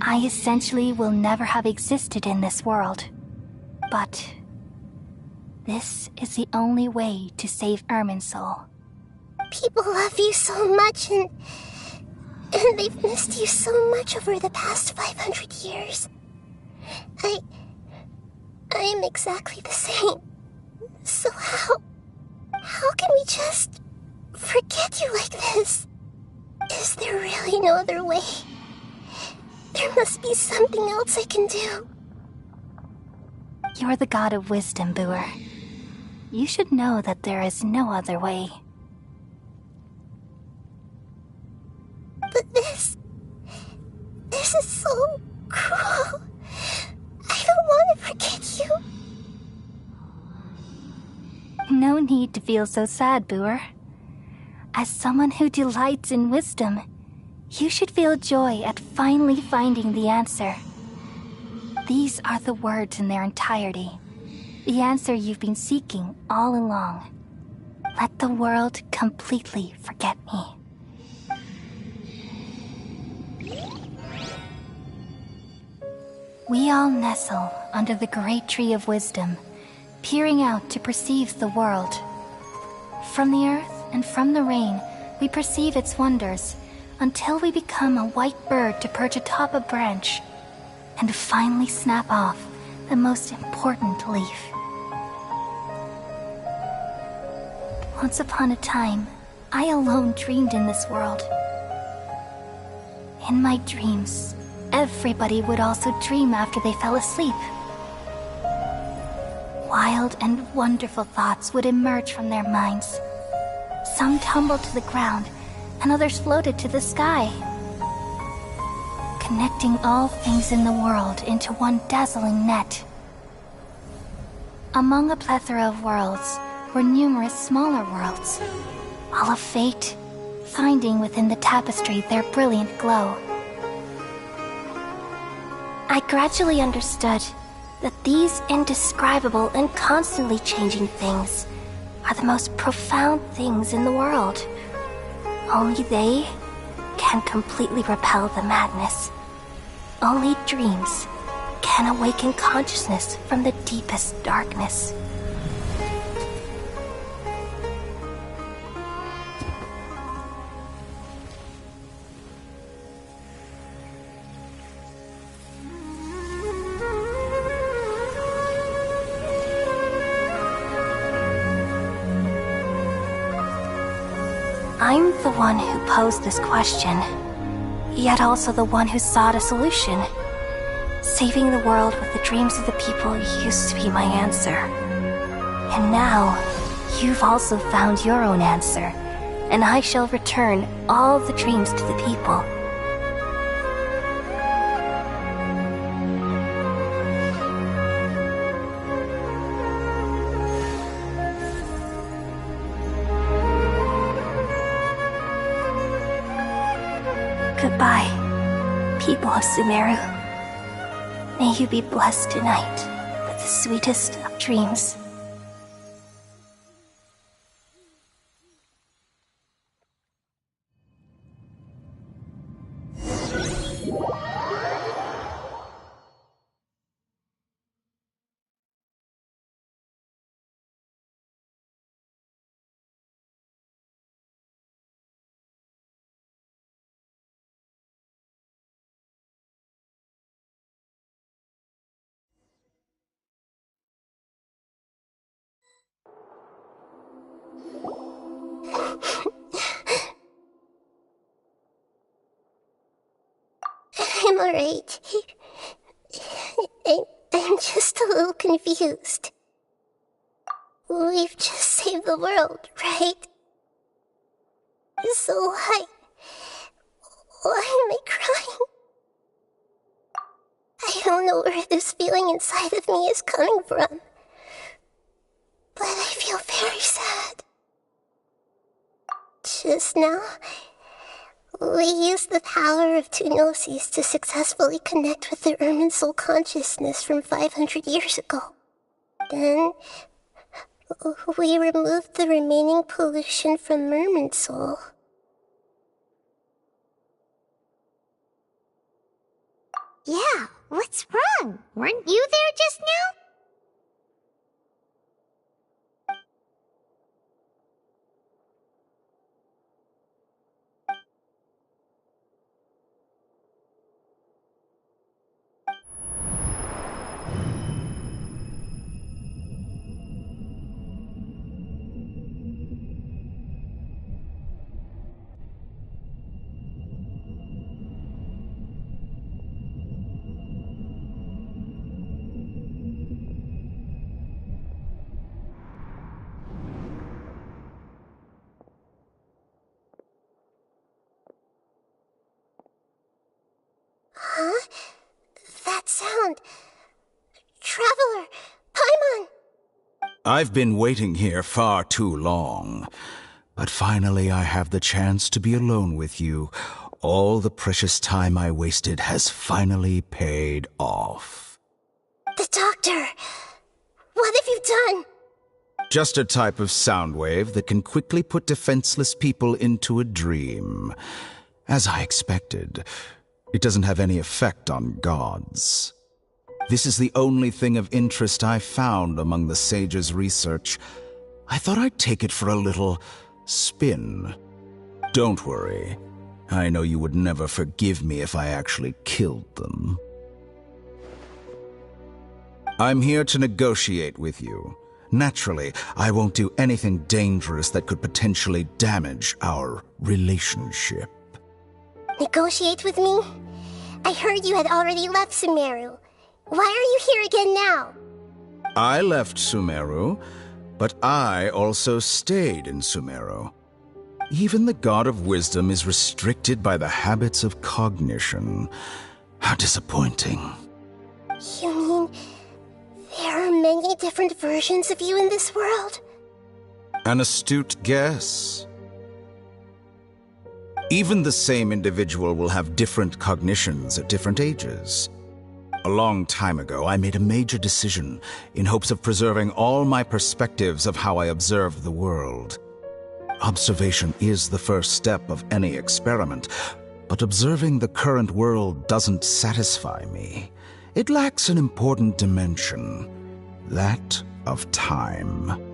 I essentially will never have existed in this world. But this is the only way to save Irminsul. People love you so much, and they've missed you so much over the past 500 years. I am exactly the same. So how can we just forget you like this? Is there really no other way? There must be something else I can do. You're the god of wisdom, Booer. You should know that there is no other way. But this is so cruel. I don't want to forget you. No need to feel so sad, Booer. As someone who delights in wisdom, you should feel joy at finally finding the answer. These are the words in their entirety. The answer you've been seeking all along. Let the world completely forget me. We all nestle under the great tree of wisdom, peering out to perceive the world. From the earth and from the rain, we perceive its wonders, until we become a white bird to perch atop a branch, and finally snap off the most important leaf. Once upon a time, I alone dreamed in this world. In my dreams, everybody would also dream after they fell asleep. Wild and wonderful thoughts would emerge from their minds. Some tumbled to the ground, and others floated to the sky, connecting all things in the world into one dazzling net. Among a plethora of worlds were numerous smaller worlds, all of fate, finding within the tapestry their brilliant glow. I gradually understood that these indescribable and constantly changing things are the most profound things in the world. Only they can completely repel the madness. Only dreams can awaken consciousness from the deepest darkness. I'm the one who posed this question, yet also the one who sought a solution. Saving the world with the dreams of the people used to be my answer. And now, you've also found your own answer, and I shall return all the dreams to the people. Goodbye, people of Sumeru. May you be blessed tonight with the sweetest of dreams. I'm alright. I'm just a little confused. We've just saved the world, right? So why am I crying? I don't know where this feeling inside of me is coming from, but I feel very sad. Just now, we used the power of two gnosis to successfully connect with the Irminsul consciousness from 500 years ago. Then, we removed the remaining pollution from Merman Soul. Yeah, what's wrong? Weren't you there just now? Huh? That sound. Traveler! Paimon! I've been waiting here far too long. But finally I have the chance to be alone with you. All the precious time I wasted has finally paid off. The doctor! What have you done? Just a type of sound wave that can quickly put defenseless people into a dream. As I expected, it doesn't have any effect on gods. This is the only thing of interest I found among the sage's research. I thought I'd take it for a little spin. Don't worry. I know you would never forgive me if I actually killed them. I'm here to negotiate with you. Naturally, I won't do anything dangerous that could potentially damage our relationship. Negotiate with me? I heard you had already left Sumeru. Why are you here again now? I left Sumeru, but I also stayed in Sumeru. Even the God of Wisdom is restricted by the habits of cognition. How disappointing. You mean there are many different versions of you in this world? An astute guess. Even the same individual will have different cognitions at different ages. A long time ago, I made a major decision in hopes of preserving all my perspectives of how I observed the world. Observation is the first step of any experiment, but observing the current world doesn't satisfy me. It lacks an important dimension, that of time.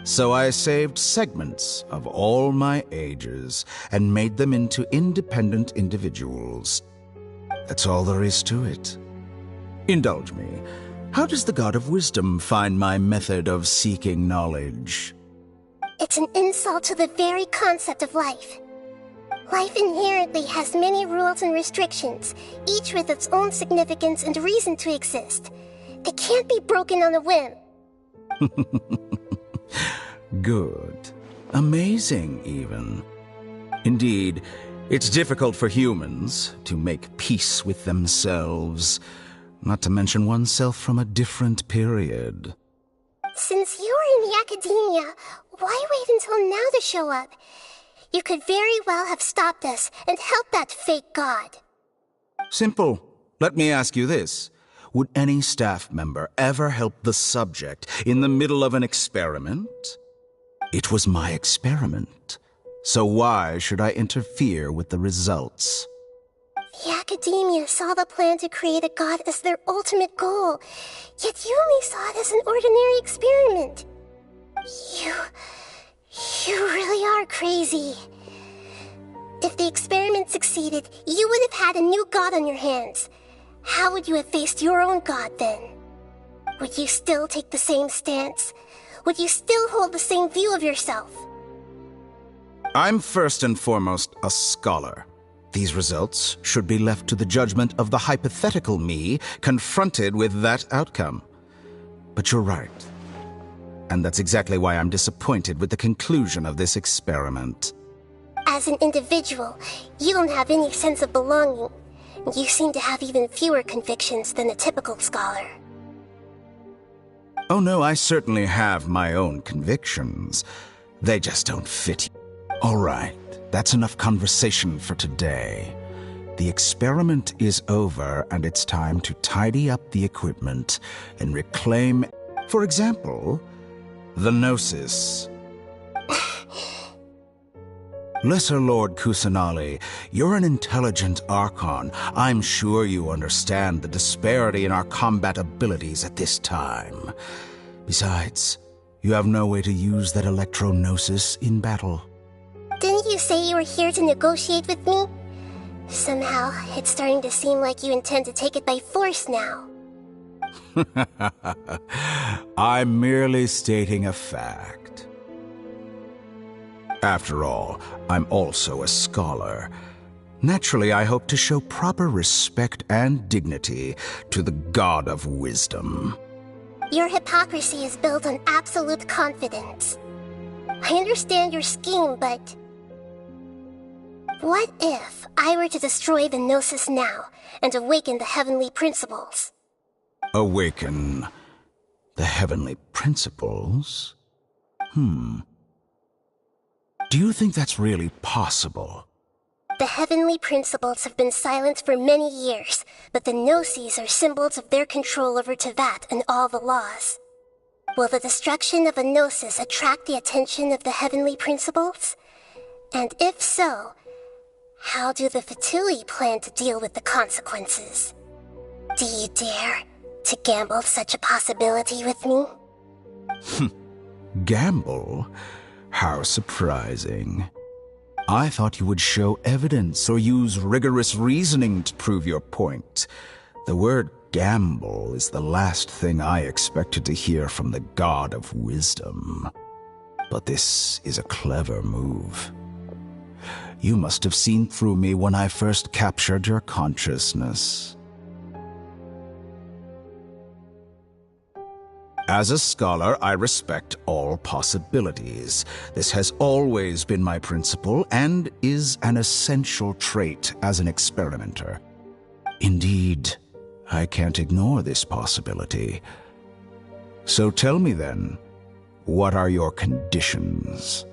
So I saved segments of all my ages and made them into independent individuals. That's all there is to it. Indulge me. How does the God of Wisdom find my method of seeking knowledge? It's an insult to the very concept of life. Life inherently has many rules and restrictions, each with its own significance and reason to exist. They can't be broken on a whim. Good. Amazing, even. Indeed, it's difficult for humans to make peace with themselves, not to mention oneself from a different period. Since you were in the academia, why wait until now to show up? You could very well have stopped us and helped that fake god. Simple. Let me ask you this. Would any staff member ever help the subject in the middle of an experiment? It was my experiment. So why should I interfere with the results? The academia saw the plan to create a god as their ultimate goal, yet you only saw it as an ordinary experiment. You really are crazy. If the experiment succeeded, you would have had a new god on your hands. How would you have faced your own god then? Would you still take the same stance? Would you still hold the same view of yourself? I'm first and foremost a scholar. These results should be left to the judgment of the hypothetical me confronted with that outcome. But you're right. And that's exactly why I'm disappointed with the conclusion of this experiment. As an individual, you don't have any sense of belonging. You seem to have even fewer convictions than a typical scholar. Oh no, I certainly have my own convictions. They just don't fit you. All right, that's enough conversation for today. The experiment is over, and it's time to tidy up the equipment and reclaim For example, the Gnosis. Lesser Lord Kusanali, you're an intelligent Archon. I'm sure you understand the disparity in our combat abilities at this time. Besides, you have no way to use that Electro-Gnosis in battle. Didn't you say you were here to negotiate with me? Somehow, it's starting to seem like you intend to take it by force now. I'm merely stating a fact. After all, I'm also a scholar. Naturally, I hope to show proper respect and dignity to the God of Wisdom. Your hypocrisy is built on absolute confidence. I understand your scheme, but... what if I were to destroy the Gnosis now and awaken the heavenly principles? Awaken the heavenly principles? Do you think that's really possible? The heavenly principles have been silent for many years, but the Gnosis are symbols of their control over Teyvat and all the laws. Will the destruction of a Gnosis attract the attention of the heavenly principles? And if so, how do the Fatui plan to deal with the consequences? Do you dare to gamble such a possibility with me? Gamble? How surprising. I thought you would show evidence or use rigorous reasoning to prove your point. The word gamble is the last thing I expected to hear from the God of Wisdom. But this is a clever move. You must have seen through me when I first captured your consciousness. As a scholar, I respect all possibilities. This has always been my principle and is an essential trait as an experimenter. Indeed, I can't ignore this possibility. So tell me then, what are your conditions?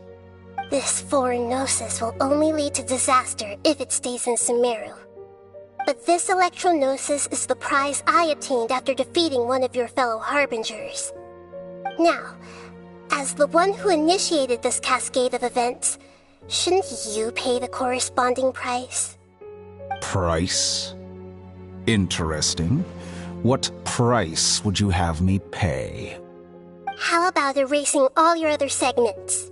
This foreign Gnosis will only lead to disaster if it stays in Sumeru. But this Electro-Gnosis is the prize I obtained after defeating one of your fellow Harbingers. Now, as the one who initiated this cascade of events, shouldn't you pay the corresponding price? Price? Interesting. What price would you have me pay? How about erasing all your other segments?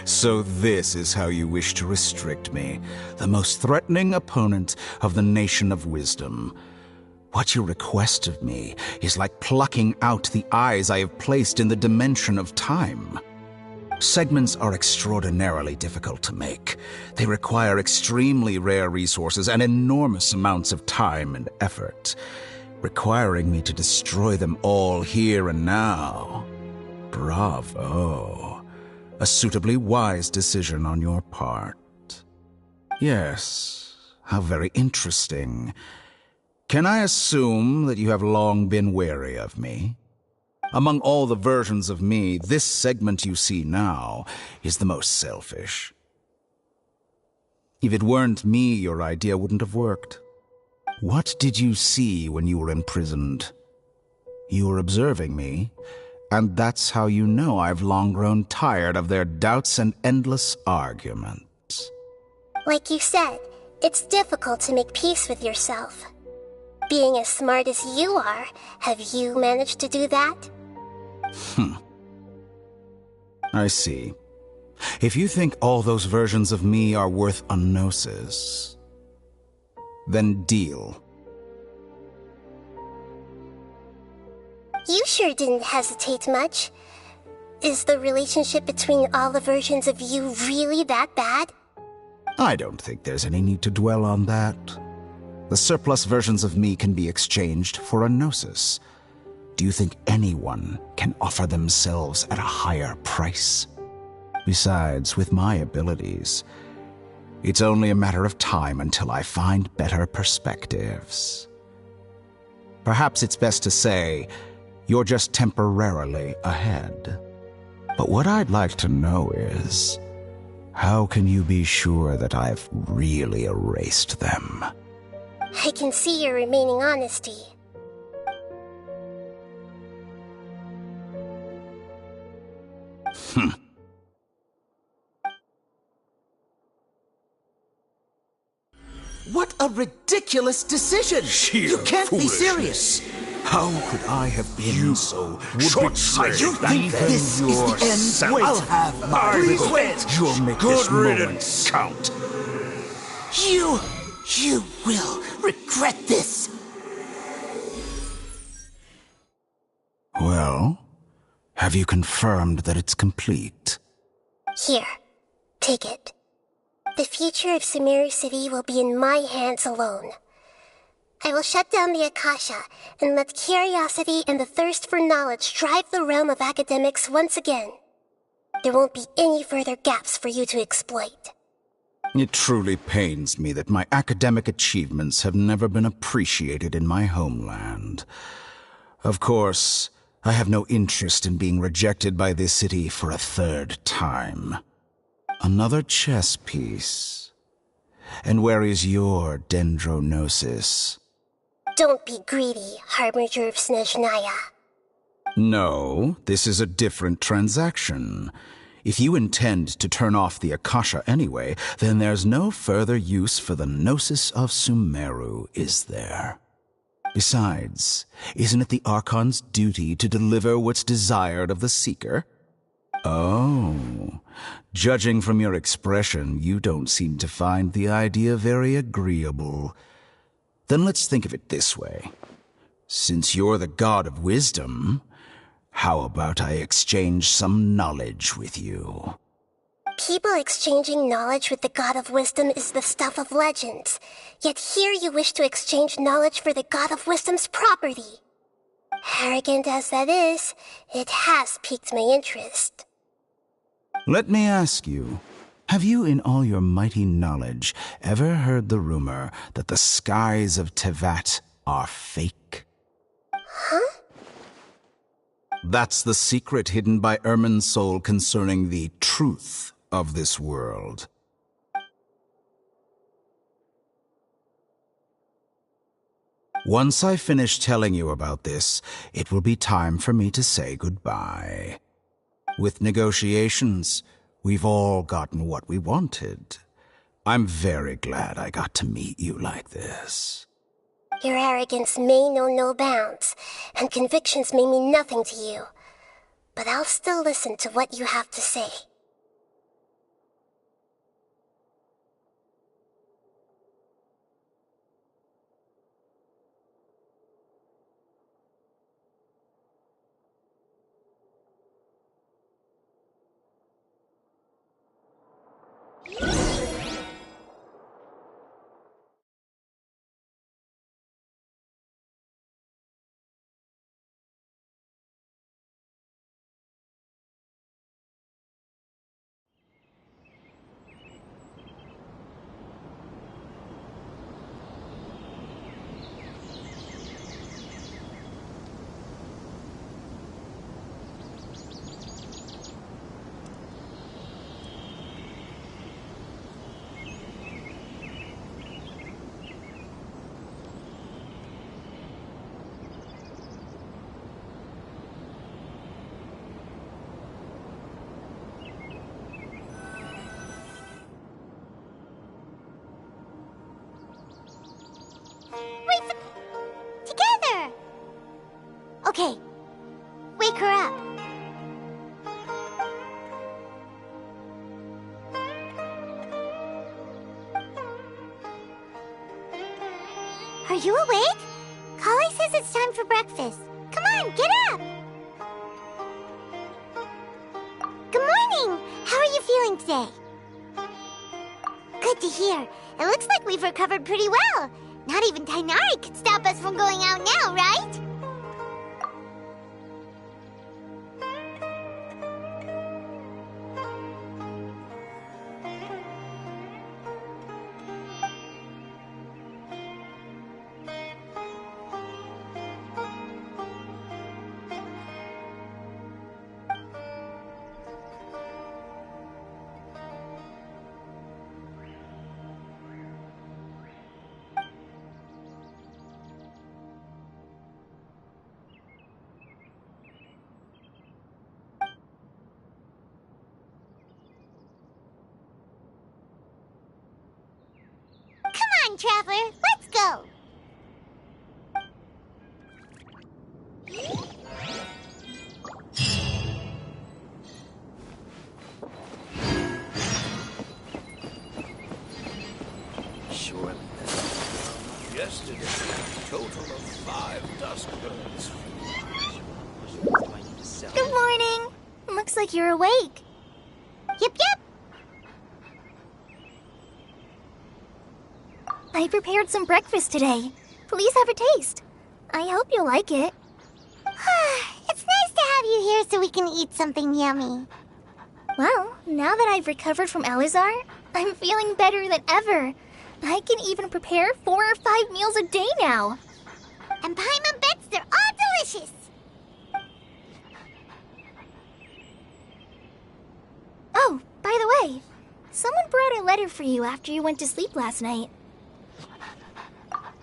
So this is how you wish to restrict me, the most threatening opponent of the Nation of Wisdom. What you request of me is like plucking out the eyes I have placed in the dimension of time. Segments are extraordinarily difficult to make. They require extremely rare resources and enormous amounts of time and effort, requiring me to destroy them all here and now. Bravo. A suitably wise decision on your part. Yes, how very interesting. Can I assume that you have long been wary of me? Among all the versions of me, this segment you see now is the most selfish. If it weren't me, your idea wouldn't have worked. What did you see when you were imprisoned? You were observing me, and that's how you know I've long grown tired of their doubts and endless arguments. Like you said, it's difficult to make peace with yourself. Being as smart as you are, have you managed to do that? I see. If you think all those versions of me are worth a gnosis, then deal. You sure didn't hesitate much. Is the relationship between all the versions of you really that bad? I don't think there's any need to dwell on that. The surplus versions of me can be exchanged for a gnosis. Do you think anyone can offer themselves at a higher price? Besides, with my abilities, it's only a matter of time until I find better perspectives. Perhaps it's best to say, you're just temporarily ahead. But what I'd like to know is, how can you be sure that I've really erased them? I can see your remaining honesty. What a ridiculous decision! Sheer You can't be foolishness. serious! How could I have been so short-sighted. You think Even this is the yourself. end? I'll have my Please revenge! You'll make Good this moment riddance. count. You will regret this! Well, have you confirmed that it's complete? Here, take it. The future of Sumeru City will be in my hands alone. I will shut down the Akasha and let curiosity and the thirst for knowledge drive the realm of academics once again. There won't be any further gaps for you to exploit. It truly pains me that my academic achievements have never been appreciated in my homeland. Of course, I have no interest in being rejected by this city for a third time. Another chess piece. And where is your dendronosis? Don't be greedy, Harbinger of Snezhnaya. No, this is a different transaction. If you intend to turn off the Akasha anyway, then there's no further use for the Gnosis of Sumeru, is there? Besides, isn't it the Archon's duty to deliver what's desired of the Seeker? Oh, judging from your expression, you don't seem to find the idea very agreeable. Then let's think of it this way. Since you're the god of wisdom, how about I exchange some knowledge with you? People exchanging knowledge with the God of Wisdom is the stuff of legends. Yet here you wish to exchange knowledge for the God of Wisdom's property. Arrogant as that is, it has piqued my interest. Let me ask you, have you in all your mighty knowledge ever heard the rumor that the skies of Tevat are fake? Huh? That's the secret hidden by Irminsul concerning the truth of this world. Once I finish telling you about this, it will be time for me to say goodbye. With negotiations, we've all gotten what we wanted. I'm very glad I got to meet you like this. Your arrogance may know no bounds, and convictions may mean nothing to you. But I'll still listen to what you have to say. Together! Okay, wake her up. Are you awake? Kali says it's time for breakfast. Come on, get up! Good morning! How are you feeling today? Good to hear. It looks like we've recovered pretty well. Not even Tainari could stop us from going out now, right? Traveler. Let's go. Surely that's yesterday. Total of 5 dusk birds. Good morning. Looks like you're awake. Yep. I prepared some breakfast today. Please have a taste. I hope you'll like it. It's nice to have you here so we can eat something yummy. Well, now that I've recovered from Elazar, I'm feeling better than ever. I can even prepare 4 or 5 meals a day now. And Paimon bets they're all delicious. Oh, by the way, someone brought a letter for you after you went to sleep last night.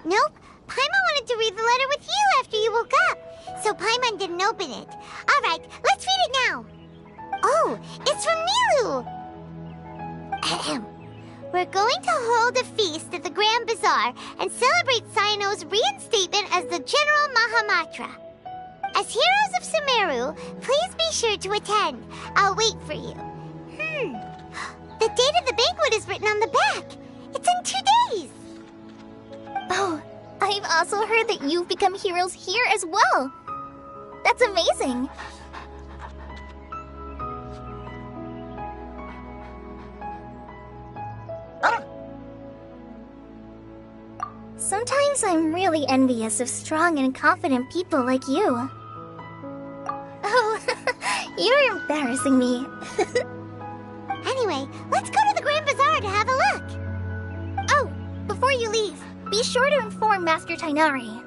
Nope. Paimon wanted to read the letter with you after you woke up, so Paimon didn't open it. All right, let's read it now. Oh, it's from Nilu. Ahem. We're going to hold a feast at the Grand Bazaar and celebrate Sino's reinstatement as the General Mahamatra. As heroes of Sumeru, please be sure to attend. I'll wait for you. The date of the banquet is written on the back. It's in 2 days. Oh, I've also heard that you've become heroes here as well. That's amazing. Sometimes I'm really envious of strong and confident people like you. Oh, you're embarrassing me. Anyway, let's go to the Grand Bazaar to have a look. Oh, before you leave, be sure to inform Master Tainari.